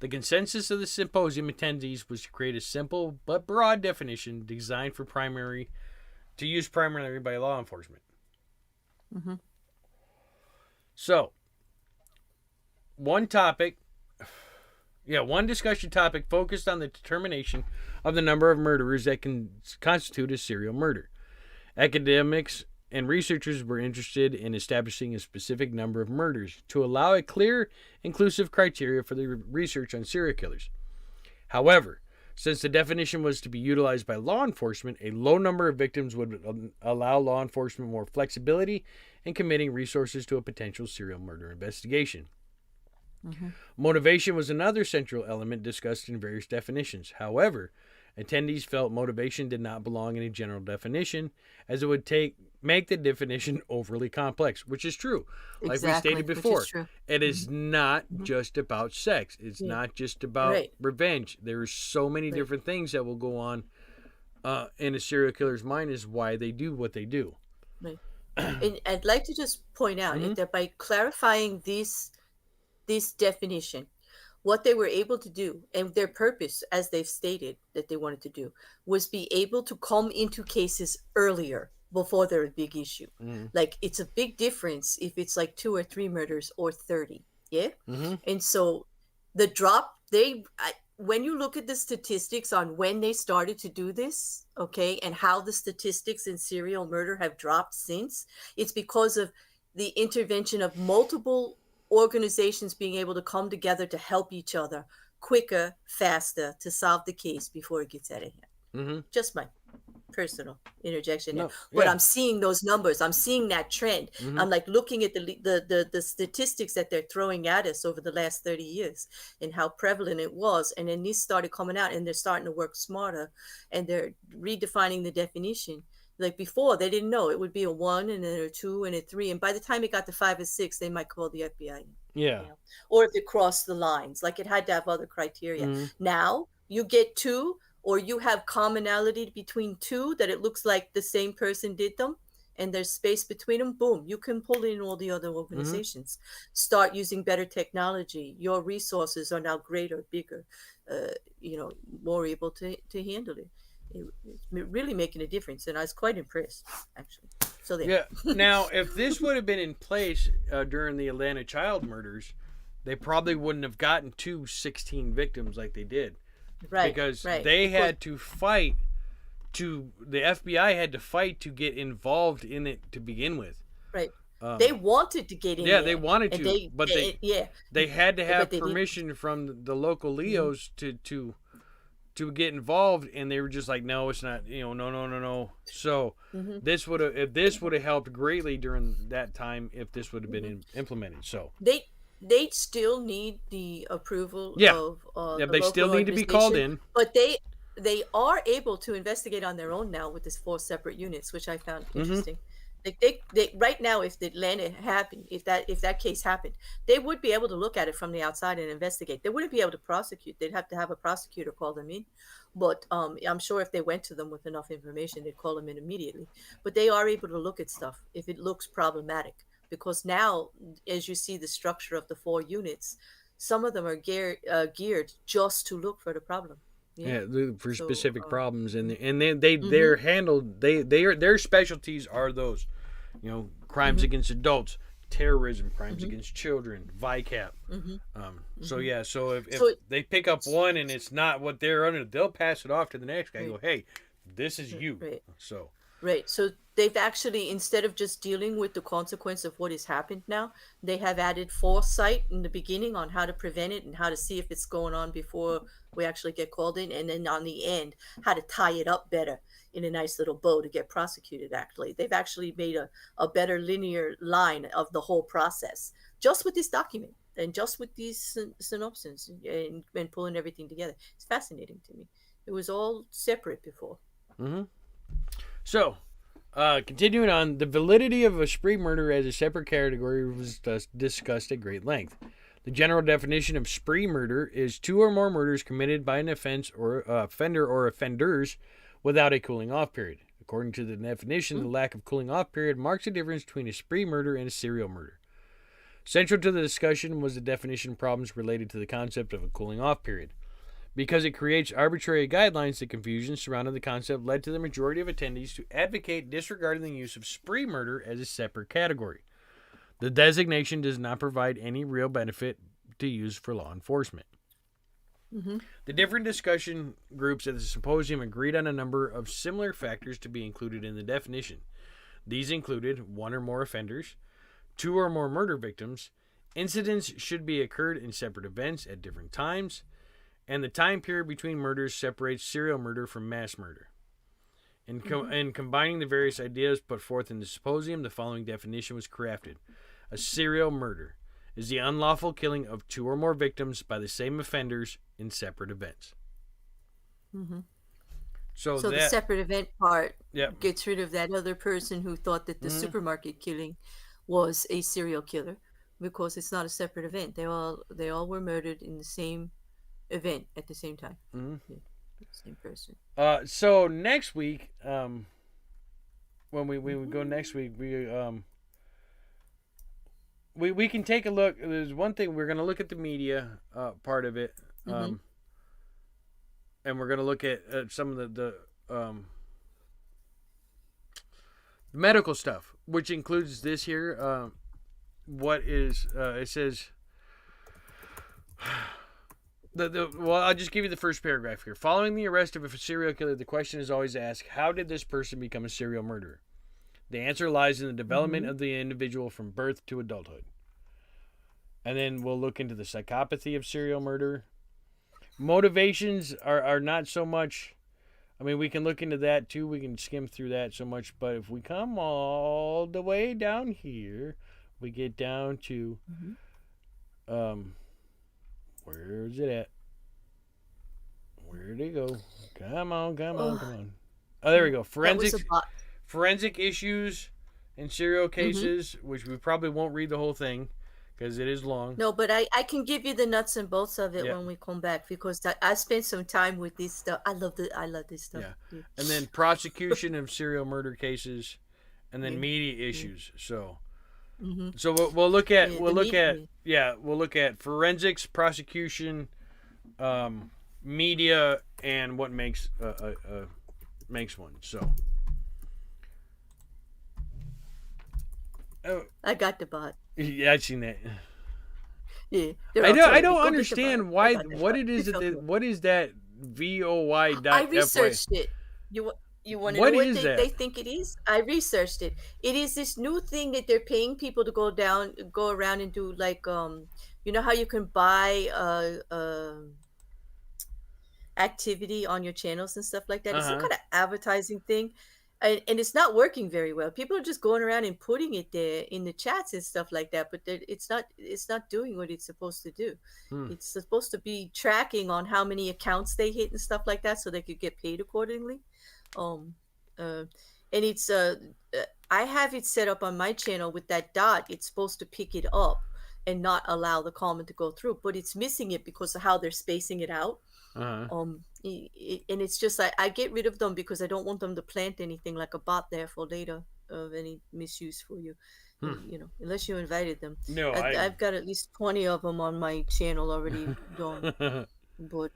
The consensus of the symposium attendees was to create a simple but broad definition designed for use primarily by law enforcement. Mm-hmm. So, one discussion topic focused on the determination of the number of murderers that can constitute a serial murder. Academics and researchers were interested in establishing a specific number of murders to allow a clear, inclusive criteria for the research on serial killers. However, since the definition was to be utilized by law enforcement, a low number of victims would allow law enforcement more flexibility in committing resources to a potential serial murder investigation. Mm-hmm. Motivation was another central element discussed in various definitions. However, attendees felt motivation did not belong in a general definition, as it would make the definition overly complex, which is true. Like we stated before, it is not just about sex. It's not just about revenge. There are so many different things that will go on in a serial killer's mind is why they do what they do. Right. And I'd like to just point out that by clarifying this definition, what they were able to do and their purpose, as they've stated that they wanted to do, was be able to come into cases earlier before they're a big issue. Like, it's a big difference if it's like 2 or 3 murders or 30. Yeah. And so the drop, when you look at the statistics on when they started to do this, okay, and how the statistics in serial murder have dropped since, it's because of the intervention of multiple organizations being able to come together to help each other quicker, faster, to solve the case before it gets out of hand. Just my personal interjection. But I'm seeing those numbers. I'm seeing that trend. I'm like looking at the statistics that they're throwing at us over the last 30 years and how prevalent it was. And then these started coming out and they're starting to work smarter and they're redefining the definition. Like before, they didn't know. It would be a 1 and then a 2 and a 3. And by the time it got to 5 or 6, they might call the FBI. Yeah. You know? Or if it crossed the lines, like it had to have other criteria. Now you get 2, or you have commonality between 2 that it looks like the same person did them, and there's space between them. Boom, you can pull in all the other organizations. Start using better technology. Your resources are now greater, bigger, more able to handle it. It's really making a difference, and I was quite impressed, actually. So there. Yeah. Now, if this would have been in place during the Atlanta child murders, they probably wouldn't have gotten to 16 victims like they did. Right. Because they had to fight the FBI had to fight to get involved in it to begin with. Right. They wanted to get in Yeah, there. they wanted and to, but they had to have they didn't. permission from the local Leos to get involved, and they were just like, no, it's not. No. So this would have helped greatly during that time if this would have been implemented. So they still need the approval Yeah. of yeah, the they still local need to be called organization, in. but they are able to investigate on their own now with this 4 separate units, which I found interesting. Like they right now, if the Atlanta happened, if that case happened, they would be able to look at it from the outside and investigate. They wouldn't be able to prosecute. They'd have to have a prosecutor call them in. But I'm sure if they went to them with enough information, they'd call them in immediately. But they are able to look at stuff if it looks problematic, because now, as you see the structure of the 4 units, some of them are geared just to look for the problem. Yeah, for So, specific problems, and they're handled. Their specialties are those, crimes against adults, terrorism, crimes against children, VICAP. So yeah, so if they pick up one and it's not what they're under, they'll pass it off to the next guy. And go, hey, this is you. Right. So Right. So they've actually, instead of just dealing with the consequence of what has happened now, they have added foresight in the beginning on how to prevent it and how to see if it's going on before we actually get called in. And then on the end, how to tie it up better in a nice little bow to get prosecuted. Actually, they've actually made a better linear line of the whole process just with this document and just with these synopses and pulling everything together. It's fascinating to me. It was all separate before. So, continuing on, the validity of a spree murder as a separate category was discussed at great length. The general definition of spree murder is 2 or more murders committed by an offender or offenders without a cooling off period. According to the definition, the lack of cooling off period marks the difference between a spree murder and a serial murder. Central to the discussion was the definition problems related to the concept of a cooling off period. Because it creates arbitrary guidelines, the confusion surrounding the concept led to the majority of attendees to advocate disregarding the use of spree murder as a separate category. The designation does not provide any real benefit to use for law enforcement. The different discussion groups at the symposium agreed on a number of similar factors to be included in the definition. These included 1 or more offenders, 2 or more murder victims, incidents should be occurred in separate events at different times, and the time period between murders separates serial murder from mass murder. In combining the various ideas put forth in the symposium, the following definition was crafted. A serial murder is the unlawful killing of 2 or more victims by the same offenders in separate events. So the separate event part Yep. gets rid of that other person who thought that the supermarket killing was a serial killer, because it's not a separate event. They all were murdered in the same event at the same time. Yeah, same person. So next week, when we go next week, we can take a look. There's one thing we're going to look at the media part of it, and we're going to look at some of the medical stuff, which includes this here. What is it says? Well, I'll just give you the first paragraph here. Following the arrest of a serial killer, the question is always asked, how did this person become a serial murderer? The answer lies in the development of the individual from birth to adulthood. And then we'll look into the psychopathy of serial murder. Motivations are not so much... I mean, we can look into that too. We can skim through that so much. But if we come all the way down here, we get down to... where is it at? Where'd it go? Come on. Oh, there we go. Forensic issues in serial cases, which we probably won't read the whole thing because it is long. No, but I can give you the nuts and bolts of it when we come back, because I spent some time with this stuff. I love this stuff. Yeah. And then prosecution of serial murder cases, and then media issues. So we'll look at forensics, prosecution, media, and what makes one. So I got the bot. Yeah, I've seen that. Yeah, I don't understand why. What it is that? What is that? VOY. I researched it. You want to know What what is they that? think it is? I researched it. It is this new thing that they're paying people to go around and do like you know how you can buy activity on your channels and stuff like that. Uh It's some huh. kind of advertising thing. And it's not working very well. People are just going around and putting it there in the chats and stuff like that, but it's not doing what it's supposed to do. Hmm. It's supposed to be tracking on how many accounts they hit and stuff like that so they could get paid accordingly. Um uh and it's I have it set up on my channel with that dot. It's supposed to pick it up and not allow the comment to go through, but it's missing it because of how they're spacing it out. Uh huh. And it's just I get rid of them because I don't want them to plant anything like a bot there for later of any misuse for you. Hmm. Unless you invited them. No, I've got at least 20 of them on my channel already done. But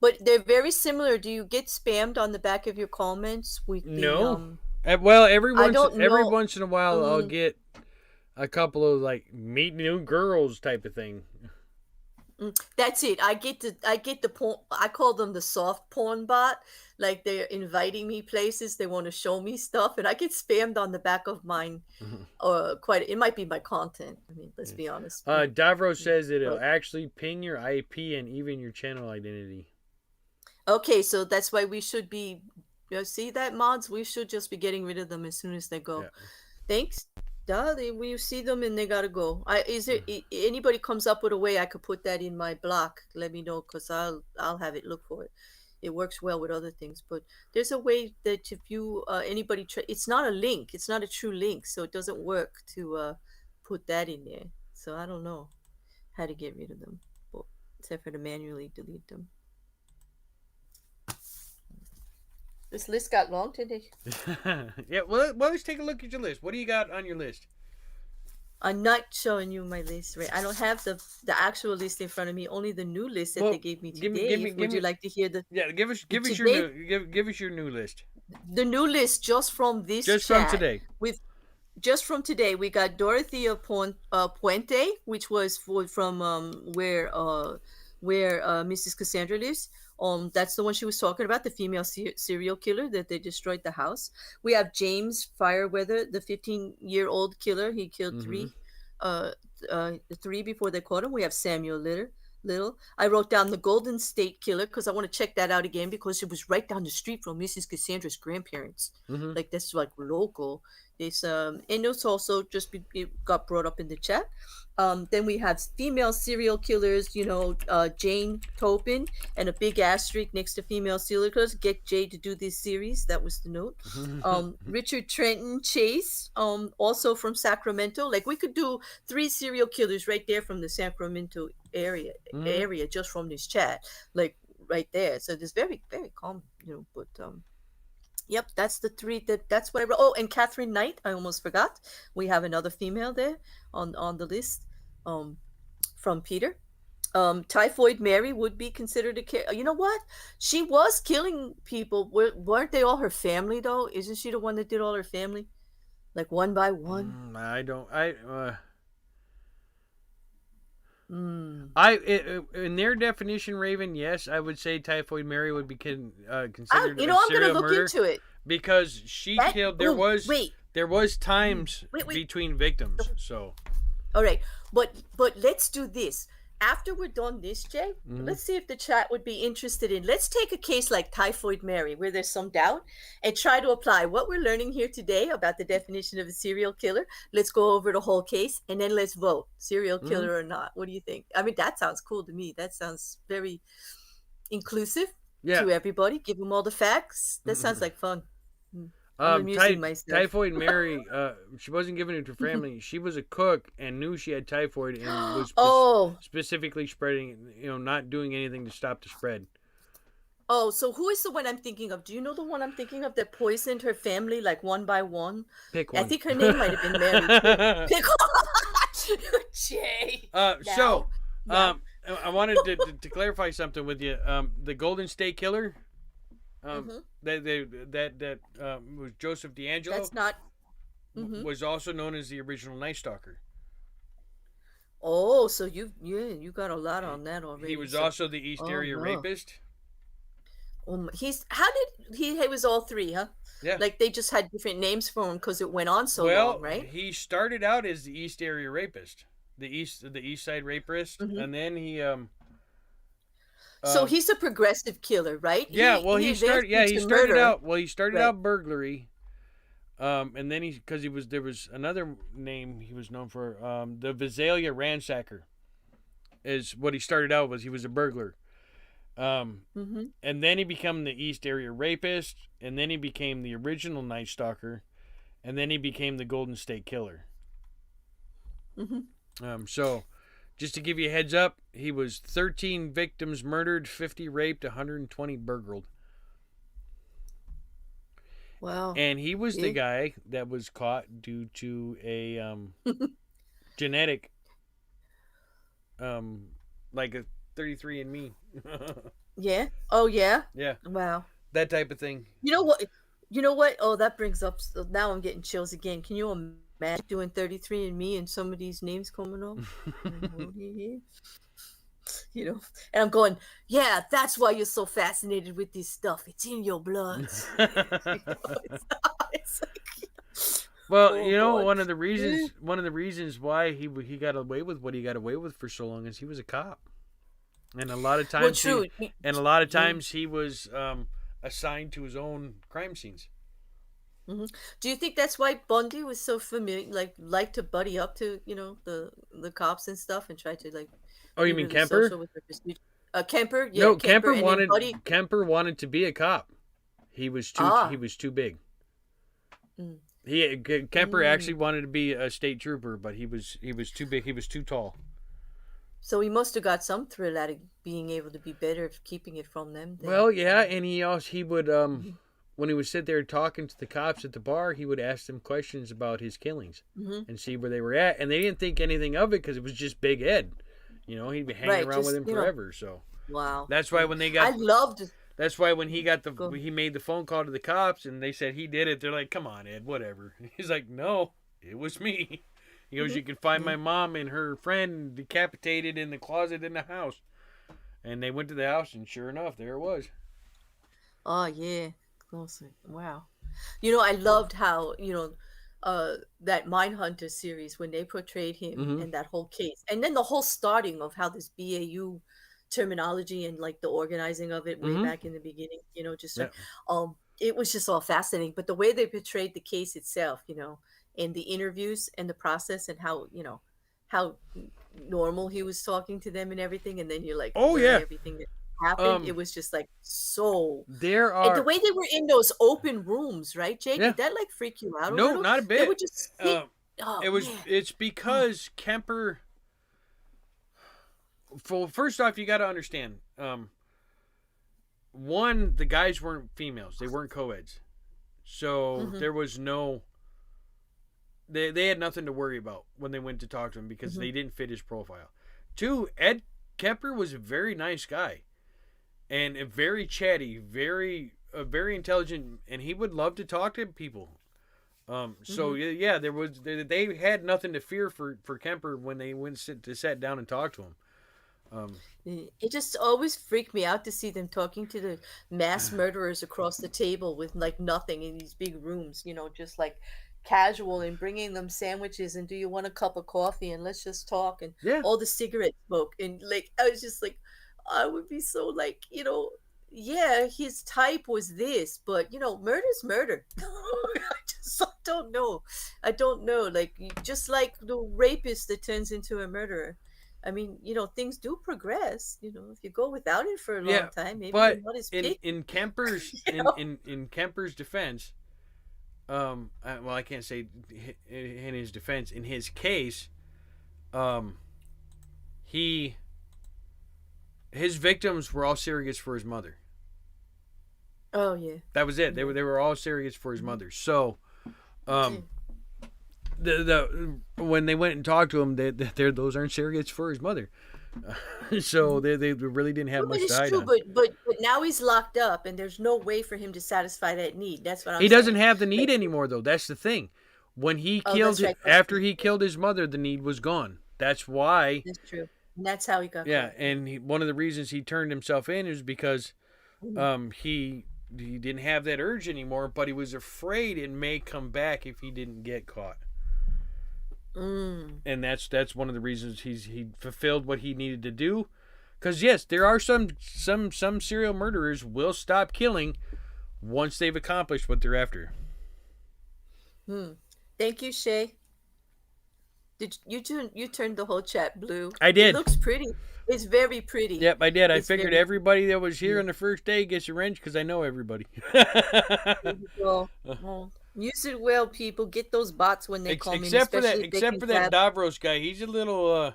but they're very similar. Do you get spammed on the back of your comments with the no. Well, I don't every know. once in a while, I'll Mm, get a couple of like meet new girls type of thing. That's it. I get the porn. I call them the soft porn bot. Like they're inviting me places. They want to show me stuff, and I get spammed on the back of mine. Quite. It might be my content. I mean, let's be honest. Davro says it'll But actually ping your IP and even your channel identity. okay, so that's why we should be. See that mods? We should just be getting rid of them as soon as they go. Yeah. Thanks. Duh, we see them and they gotta go. Is there anybody comes up with a way I could put that in my block? Let me know because I'll have it look for it. It works well with other things, but there's a way that if you anybody it's not a link, it's not a true link, so it doesn't work to put that in there. So I don't know how to get rid of them, but except for to manually delete them. This list got long today. Yeah, well, let's take a look at your list. What do you got on your list? I'm not showing you my list, right? I don't have the actual list in front of me. Only the new list that Well, they gave me give me, today. give me, give Would you me. like to hear Yeah, give us your today give us your new list. the new list just from this Just from chat? today. With just from today, we got Dorothea Puente, which was from where Mrs. Cassandra lives. That's the one she was talking about, the female serial killer that they destroyed the house. We have James Fireweather, the 15-year-old killer. He killed Mm-hmm. uh, three before they caught him. We have Samuel Little. I wrote down the Golden State Killer because I want to check that out again because it was right down the street from Mrs. Cassandra's grandparents. Mm-hmm. Like that's like local. It's and it's also it got brought up in the chat. Then we have female serial killers, Jane Topin, and a big asterisk next to female serial killers. Get Jay to do this series. That was the note. Richard Trenton Chase, also from Sacramento. Like we could do 3 serial killers right there from the Sacramento area just from this chat, like right there. So it's very, very common, but yep, that's the 3 that's what I wrote. Oh, and Catherine Knight, I almost forgot. We have another female there on the list, from Peter. Typhoid Mary would be considered a you know what? She was killing people. Weren't they all her family though? Isn't she the one that did all her family, like one by one? I don't. I. Mm. In their definition, Raven, yes, I would say Typhoid Mary would be considered a I'm gonna serial look murder into it. because she killed. There was times wait. between victims. So, All right, but let's do this. After we're done this, Jay, let's see if the chat would be interested in. Let's take a case like Typhoid Mary, where there's some doubt, and try to apply what we're learning here today about the definition of a serial killer. Let's go over the whole case, and then let's vote, serial killer or not. What do you think? I mean, that sounds cool to me. That sounds very inclusive to everybody. Give them all the facts. That sounds like fun. I'm amusing myself. Typhoid Mary, she wasn't giving it to family. She was a cook and knew she had typhoid and was specifically spreading it, not doing anything to stop the spread. Oh, so who is the one I'm thinking of? Do you know the one I'm thinking of that poisoned her family like one by one? Pick one. I think her name might have been Mary. Pick one. Jay. I wanted to clarify something with you. The Golden State Killer. That was Joseph D'Angelo. That's not. Was also known as the original Night Stalker. Oh, so you got a lot on that already. He was also the East Area rapist. He's how did he was all three, huh? Yeah. Like they just had different names for him because it went on so long, Well, right? he started out as the East Area Rapist, the East Side Rapist, Hmm. and then he So um he's a progressive killer, right? yeah, well He he advanced started yeah he into started murder, out well he started right? out burglary, and then he because he was there was another name he was known for, the Visalia Ransacker is what he started out was. He was a burglar. Mm-hmm. And then he became the East Area Rapist, and then he became the original Night Stalker, and then he became the Golden State Killer. Mm-hmm. So, just to give you a heads up, he was 13 victims murdered, 50 raped, 120 burgled. Wow. And he was the Yeah. guy that was caught due to a genetic, like a 33andMe. Yeah. Oh yeah. Yeah, Wow. that type of thing. You know what? You know what? Oh, that brings up. So now I'm getting chills again. Can you imagine doing 33 and me and some of these names coming up? You know, and I'm going, yeah, that's why you're so fascinated with this stuff. It's in your blood. You know, it's like, Well, oh God. one of the reasons why he got away with what he got away with for so long is he was a cop, and a lot of Well, times true. Yeah. he was assigned to his own crime scenes. Hmm. Do you think that's why Bundy was so familiar, like to buddy up to the cops and stuff, and try to like Oh, you be mean really Kemper? social with their procedure? Kemper, yeah, No, Kemper, and then Buddy. Kemper wanted to be a cop. He Ah, was too big. mm, Kemper mm. actually wanted to be a state trooper, but he was too big. He was too tall. So he must have got some thrill out of being able to be better at keeping it from them. Then, Well, yeah, and he would hmm when he would sit there talking to the cops at the bar, he would ask them questions about his killings hmm and see where they were at, and they didn't think anything of it because it was just Big Ed. You know, he'd be hanging right, around with just him forever. So wow, that's why yeah. when they I got loved. that's why when he got the Go. he made the phone call to the cops and they said he did it, they're like, "Come on, Ed, whatever." He's like, "No, it was me." He goes, Hmm. "You can find Yeah. my mom and her friend decapitated in the closet in the house." And they went to the house, and sure enough, there it was. Oh yeah, closer. Wow. I loved how that Mindhunter series when they portrayed him Mm-hmm. and that whole case, and then the whole starting of how this BAU terminology and like the organizing of it way Mm-hmm. back in the beginning, just Yeah. it was just all fascinating. But the way they portrayed the case itself, and the interviews and the process and how normal he was talking to them and everything, and then you like Oh learn yeah. everything that happened. It Um, was just like so, there and the are way they were in those open rooms, right, Jay? yeah. Did that like freak you out a No, little? not a They would bit. just sit. Uh, Oh it was. man. It's Oh. because Kemper. First off, you got to understand. One, the guys weren't females; they weren't co-eds, so Hmm. there was no. They had nothing to worry about when they went to talk to him because Hmm. they didn't fit his profile. Two, Ed Kemper was a very nice guy and a very chatty, very intelligent, and he would love to talk to people. So Hmm. yeah, they had nothing to fear for Kemper when they sat down and talked to him. Um, It just always freaked me out to see them talking to the mass murderers across the table with like nothing in these big rooms, just like casual, and bringing them sandwiches and do you want a cup of coffee and let's just talk, and yeah, all the cigarette smoke, and like I was just like I would be so like, yeah, his type was this, but murder's murder. I don't know. I don't know. Like just like the rapist that turns into a murderer. I mean, things do progress. If you go without it for a long yeah, time, maybe you're but not as picky. in Kemper's You know? in Kemper's defense, well, I can't say in his defense. In his case, um, he his victims were all surrogates for his mother. Oh yeah. That was it. Yeah. They were all surrogates for his Mhm. mother. So, Yeah. um, the when they went and talked to him, those aren't surrogates for his mother. So Mhm. they really didn't have No, but much to it's hide true. on. But now he's locked up, and there's no way for him to satisfy that need. That's what I'm He doesn't saying. have the Like, need anymore, though. That's the thing. When he oh, killed that's right. after he killed his mother, the need was gone. That's why. That's true. And that's how he got Yeah, caught. Yeah. and one of the reasons he turned himself in is because he didn't have that urge anymore, but he was afraid it may come back if he didn't get caught. And that's one of the reasons he fulfilled what he needed to do. Because yes, there are some serial murderers will stop killing once they've accomplished what they're after. Thank you, Shay. Did you turned the whole chat blue? I did. It looks pretty. It's very pretty. Yep, I did. I It's figured very- everybody that was here on the first day gets a wrench because I know everybody. Well, use it well, people. Get those bots when they come in. Except for that, especially if they except can for that grab- Davros guy. He's a little.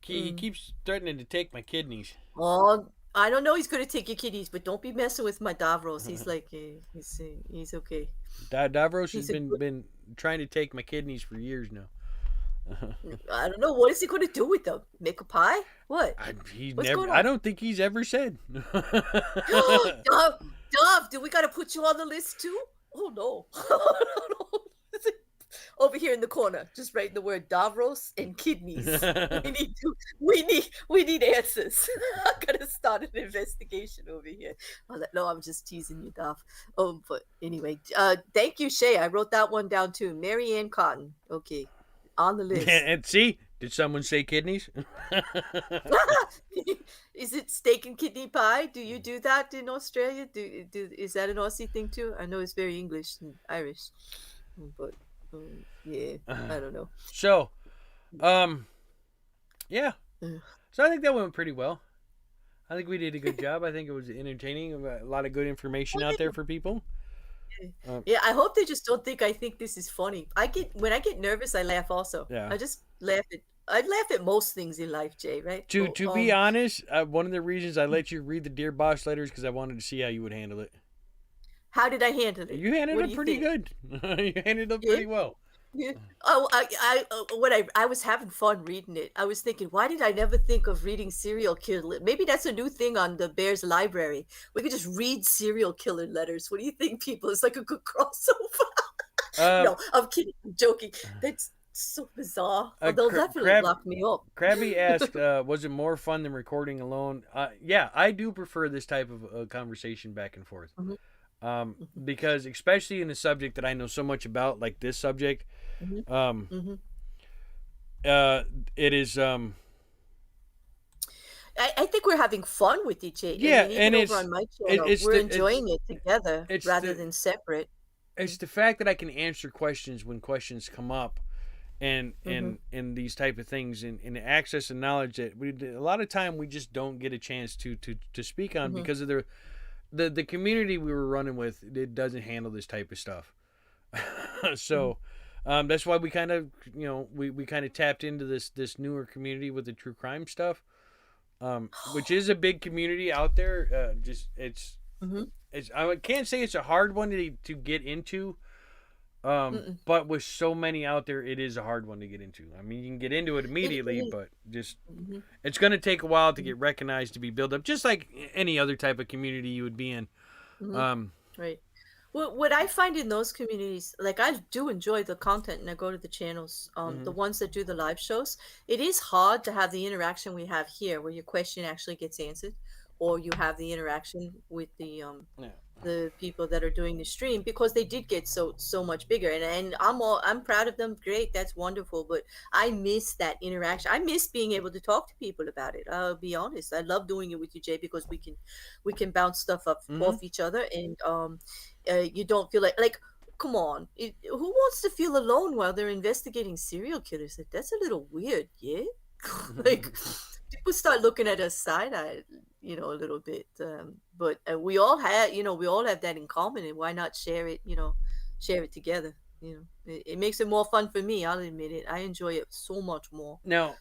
He keeps threatening to take my kidneys. Oh, I don't know. He's going to take your kidneys, but don't be messing with my Davros. He's like, he's okay. Davros He's has a been trying to take my kidneys for years now. I don't know. What is he going to do with them? Make a pie? What? What's going on? I don't think he's ever said. Dove, do we got to put you on the list too? Oh no. Over here in the corner, just writing the word Davros and kidneys. We need answers. I'm gonna start an investigation over here. No, I'm just teasing you, Dov. Oh, but anyway, thank you, Shay. I wrote that one down too. Mary Ann Cotton. Okay, on the list. And see, did someone say kidneys? Is it steak and kidney pie? Do you do that in Australia? Is that an Aussie thing too? I know it's very English and Irish, but yeah, I don't know. So, yeah. So I think that went pretty well. I think we did a good job. I think it was entertaining. A lot of good information out there for people. Yeah, I hope they just don't think I think this is funny. When I get nervous, I laugh also. Yeah. I just laugh at. I laugh at most things in life, Jay. Right? To be honest, one of the reasons I let you read the Dear Boss letters because I wanted to see how you would handle it. How did I handle it? You handled it pretty good. You handled it pretty well. Yeah. Oh, I was having fun reading it. I was thinking, why did I never think of reading serial killer? Maybe that's a new thing on the Bears Library. We could just read serial killer letters. What do you think, people? It's like a good crossover. No, I'm kidding. I'm joking. That's so bizarre. They'll definitely lock me up. Krabby asked, was it more fun than recording alone? Yeah, I do prefer this type of conversation back and forth. Because especially in a subject that I know so much about, like this subject, it is. I think we're having fun with each other. Yeah, and over on my channel, we're enjoying it together rather than separate. It's the fact that I can answer questions when questions come up, and these type of things, and access and knowledge that a lot of time we just don't get a chance to speak on because of the community we were running with. It doesn't handle this type of stuff. So that's why we kind of we kind of tapped into this newer community with the true crime stuff, which is a big community out there. It's I can't say it's a hard one to get into, but with so many out there, it is a hard one to get into. I mean, you can get into it immediately, but just it's going to take a while to get recognized, to be built up, just like any other type of community you would be in. Right. Well, what I find in those communities, like I do enjoy the content and I go to the channels, the ones that do the live shows. It is hard to have the interaction we have here where your question actually gets answered, or you have the interaction with the people that are doing the stream, because they did get so much bigger, and I'm proud of them. Great, that's wonderful. But I miss that interaction. I miss being able to talk to people about it. I'll be honest. I love doing it with you, Jay, because we can bounce stuff off each other, and you don't feel like come on. Who wants to feel alone while they're investigating serial killers? Like, that's a little weird, yeah. Like people start looking at us side-eyed, a little bit. But we all have that in common, and why not share it? Share it together. It makes it more fun for me. I'll admit it. I enjoy it so much more. Now,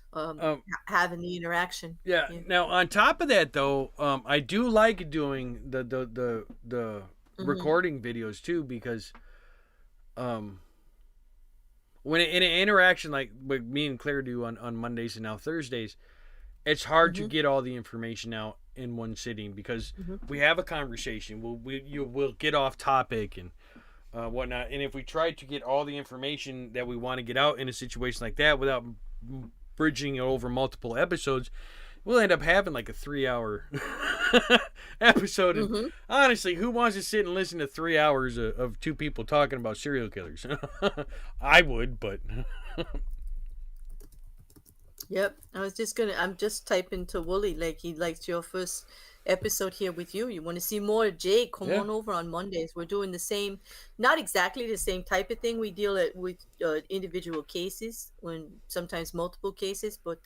having the interaction. Yeah. Now, on top of that, though, I do like doing the recording videos too, because when in an interaction like what me and Claire do on Mondays and now Thursdays, it's hard to get all the information out in one sitting, because we have a conversation. We'll get off topic and whatnot. And if we try to get all the information that we want to get out in a situation like that without bridging it over multiple episodes, we'll end up having like a 3-hour episode. And Mm-hmm. honestly, who wants to sit and listen to 3 hours of two people talking about serial killers? I would, but Yep. I'm just typing to Wooly, like he likes your first episode here with you. You want to see more of Jay? Come yeah, on over on Mondays. We're doing the same, not exactly the same type of thing. We deal with individual cases, when sometimes multiple cases, but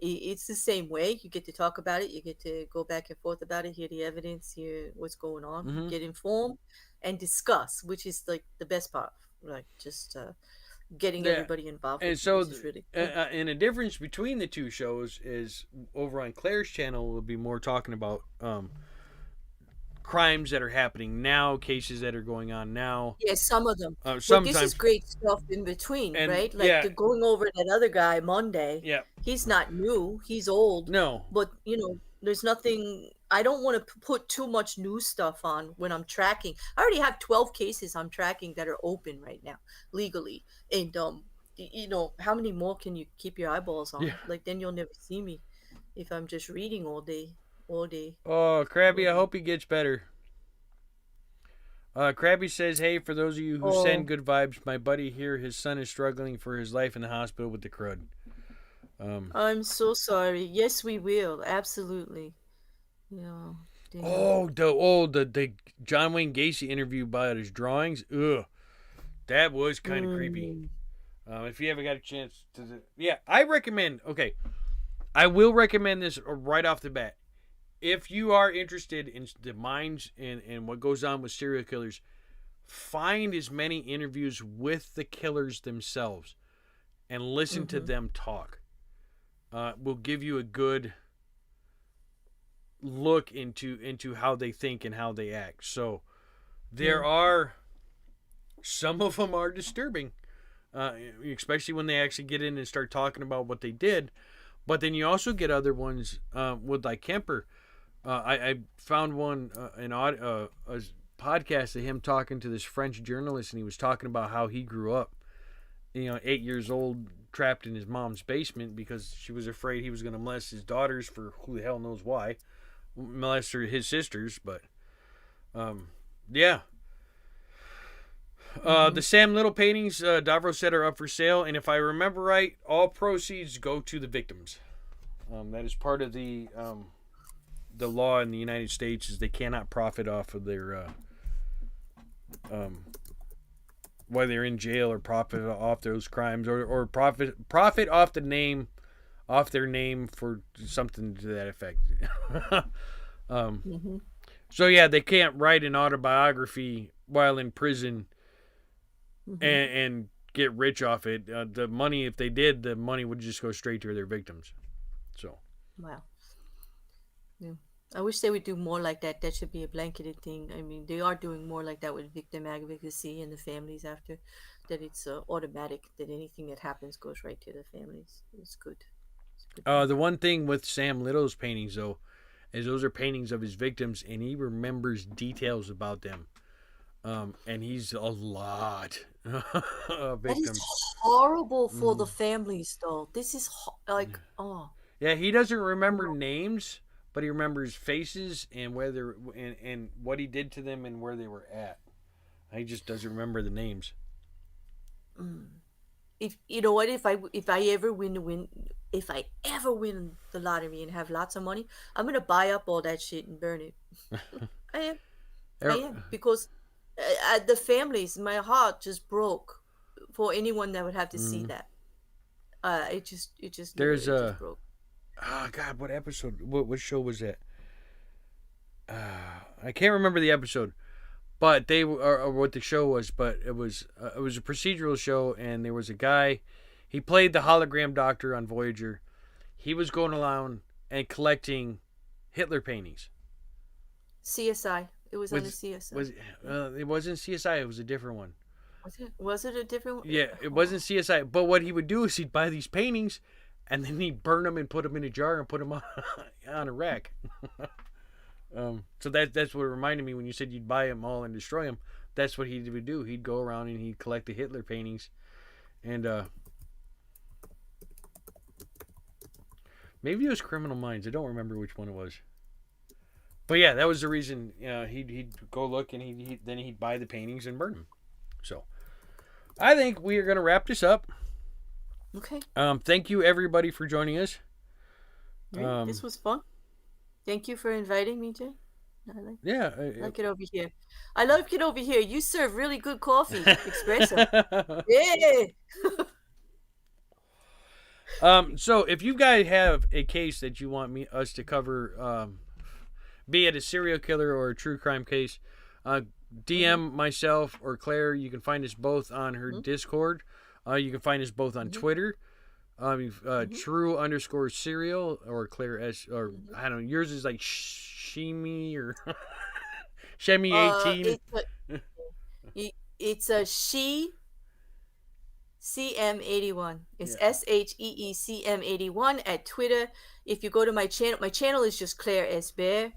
it's the same way. You get to talk about it. You get to go back and forth about it, hear the evidence, hear what's going on, mm-hmm. get informed, and discuss, which is like the best part. Like just getting Yeah. everybody involved, And which so, is really cool. and the difference between the two shows is over on Claire's channel, we'll be more talking about crimes that are happening now, cases that are going on now. Yeah, some of them. But this is Sometimes, great stuff in between, and right? Like yeah, the going over that other guy Monday. yeah, He's not new. He's old. no, But there's nothing. I don't want to put too much new stuff on when I'm tracking. I already have 12 cases I'm tracking that are open right now legally, and how many more can you keep your eyeballs on? yeah. Like then you'll never see me if I'm just reading all day, all day. Oh, Krabby, I All day. hope he gets better. Krabby says, hey, for those of you who Oh, send good vibes, my buddy here, his son is struggling for his life in the hospital with the crud. I'm so sorry. Yes, we will. Absolutely. Yeah. Damn. The John Wayne Gacy interview about his drawings. Ugh, that was kind of creepy. Mm. If you ever got a chance to, yeah, I recommend. Okay, I will recommend this right off the bat. If you are interested in the minds and what goes on with serial killers, find as many interviews with the killers themselves and listen to Mm-hmm. them talk. Will give you a good look into how they think and how they act. So there are some of them are disturbing, especially when they actually get in and start talking about what they did. But then you also get other ones with like Kemper. I found one a podcast of him talking to this French journalist, and he was talking about how he grew up, 8 years old, trapped in his mom's basement because she was afraid he was going to molest his daughters for who the hell knows why, molest his sisters. But yeah. The Sam Little paintings, Davros said, are up for sale, and if I remember right, all proceeds go to the victims. That is part of the law in the United States, is they cannot profit off of their while they're in jail, or profit off those crimes, or profit off their name for something to that effect. Mm-hmm. So yeah, they can't write an autobiography while in prison Mm-hmm. and get rich off it. The money, if they did, the money would just go straight to their victims. So Wow. Yeah. I wish they would do more like that. That should be a blanketed thing. I mean, they are doing more like that with victim advocacy and the families after that. It's automatic that anything that happens goes right to the families. It's good. It's a good thing. the one thing with Sam Little's paintings, though, is those are paintings of his victims, and he remembers details about them. And he's a lot of That is victims. horrible for the families, though. This is like, oh, Yeah, he doesn't remember names, but he remembers faces and whether and what he did to them and where they were at. He just doesn't remember the names. if you know what, if I ever win the lottery and have lots of money, I'm gonna buy up all that shit and burn it. I am. I am, because the families, my heart just broke for anyone that would have to see that. It just There's literally just broke. Oh God, what episode? What show was that? I can't remember the episode, but they or what the show was. But it was a procedural show, and there was a guy. He played the hologram doctor on Voyager. He was going around and collecting Hitler paintings. CSI. It was on the CSI. It wasn't CSI. It was a different one. Was it a different one? Yeah, it wasn't CSI. But what he would do is he'd buy these paintings, and then he'd burn them and put them in a jar and put them on a rack. So that's what reminded me when you said you'd buy them all and destroy them. That's what he would do. He'd go around and he'd collect the Hitler paintings, and Maybe it was Criminal Minds. I don't remember which one it was. But yeah, that was the reason he'd go look and then he'd buy the paintings and burn them. So I think we are going to wrap this up. Okay. Thank you everybody for joining us. This was fun. Thank you for inviting me, Jay. I like it over here. I like it over here. You serve really good coffee, espresso. Yeah. So if you guys have a case that you want us to cover, be it a serial killer or a true crime case, DM myself or Claire. You can find us both on her Discord. You can find us both on Twitter. True_serial or Claire S, or I don't know. Yours is like Shemi or Shemi 18. It's a she CM81. It's SHEECM81 at Twitter. If you go to my channel is just Claire S Bear.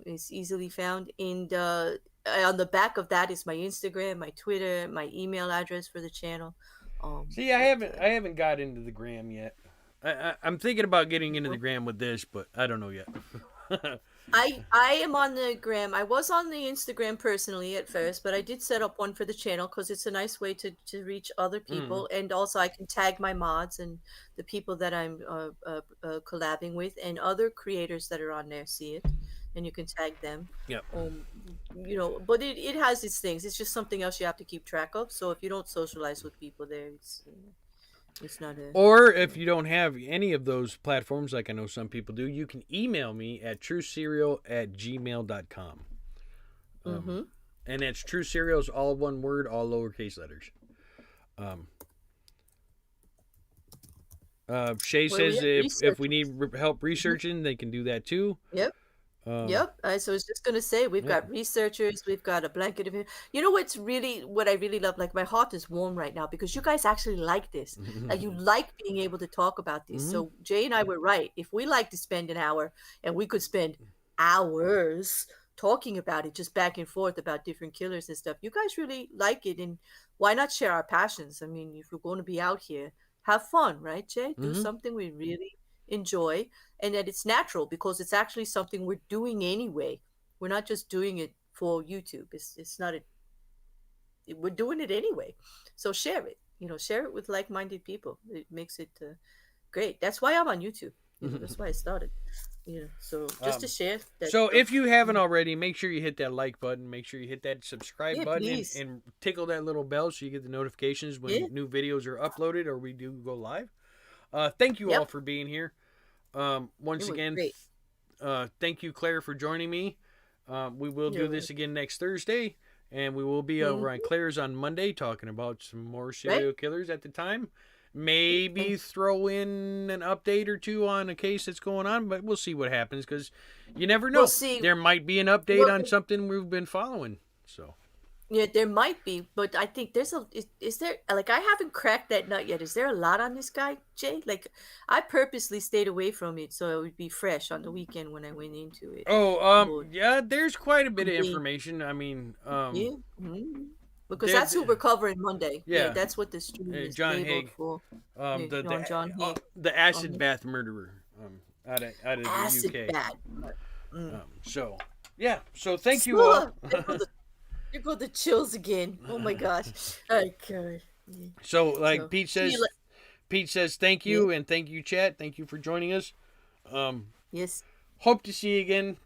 It's easily found. And on the back of that is my Instagram, my Twitter, my email address for the channel. See, I haven't got into the gram yet. I'm thinking about getting into the gram with this, but I don't know yet. I am on the gram. I was on the Instagram personally at first, but I did set up one for the channel because it's a nice way to reach other people, and also I can tag my mods and the people that I'm collabing with, and other creators that are on there see it, and you can tag them. Yep. But it has its things. It's just something else you have to keep track of. So if you don't socialize with people there, it's not a... Or if you don't have any of those platforms, like I know some people do, you can email me at trueserial@gmail.com. And that's True Serial is all one word, all lowercase letters. Shay says if we need help researching, they can do that too. Yep. So I was just gonna say we've got researchers, we've got a blanket of it. You know what I really love? Like my heart is warm right now because you guys actually like this. Like you like being able to talk about this. So Jay and I were right. If we like to spend an hour, and we could spend hours talking about it, just back and forth about different killers and stuff, you guys really like it, and why not share our passions? I mean, if we're going to be out here, have fun, right, Jay? Do something we really enjoy, and that it's natural because it's actually something we're doing anyway. We're not just doing it for YouTube. It's not we're doing it anyway. So share it. Share it with like-minded people. It makes it great. That's why I'm on YouTube. That's why I started. So just to share. So if you haven't already, make sure you hit that like button. Make sure you hit that subscribe button and tickle that little bell so you get the notifications when new videos are uploaded or we do go live. Thank you all for being here. Once again, thank you, Claire, for joining me. We will do this again next Thursday, and we will be over on Claire's on Monday talking about some more serial killers at the time. Maybe throw in an update or two on a case that's going on, but we'll see what happens because you never know. There might be an update on something we've been following. So. Yeah, there might be, but I think is there, like, I haven't cracked that nut yet. Is there a lot on this guy, Jay? Like, I purposely stayed away from it so it would be fresh on the weekend when I went into it. Yeah, there's quite a bit of information. I mean, because that's who we're covering Monday. Yeah, that's what the stream is John Haig for. John Haig, the acid bath murderer, out of the acid UK. Bath. So thank you all. You got the chills again. Oh my gosh. Okay. So Pete says thank you, and thank you, chat. Thank you for joining us. Yes. Hope to see you again.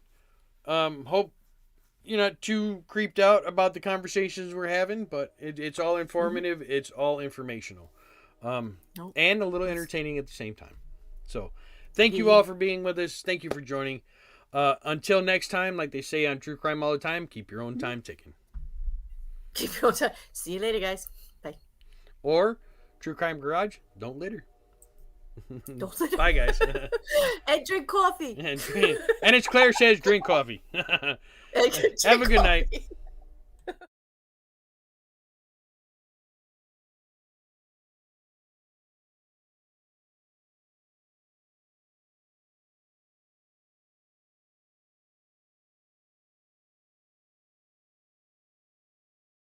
Hope you're not too creeped out about the conversations we're having, but it's all informative. It's all informational. And a little entertaining at the same time. So thank you all for being with us. Thank you for joining. Until next time, like they say on True Crime all the time, keep your own time ticking. Keep your own time. See you later, guys. Bye. Or True Crime Garage, don't litter. Don't litter. Bye, guys. And drink coffee. And it's Claire says drink coffee. Have a good night.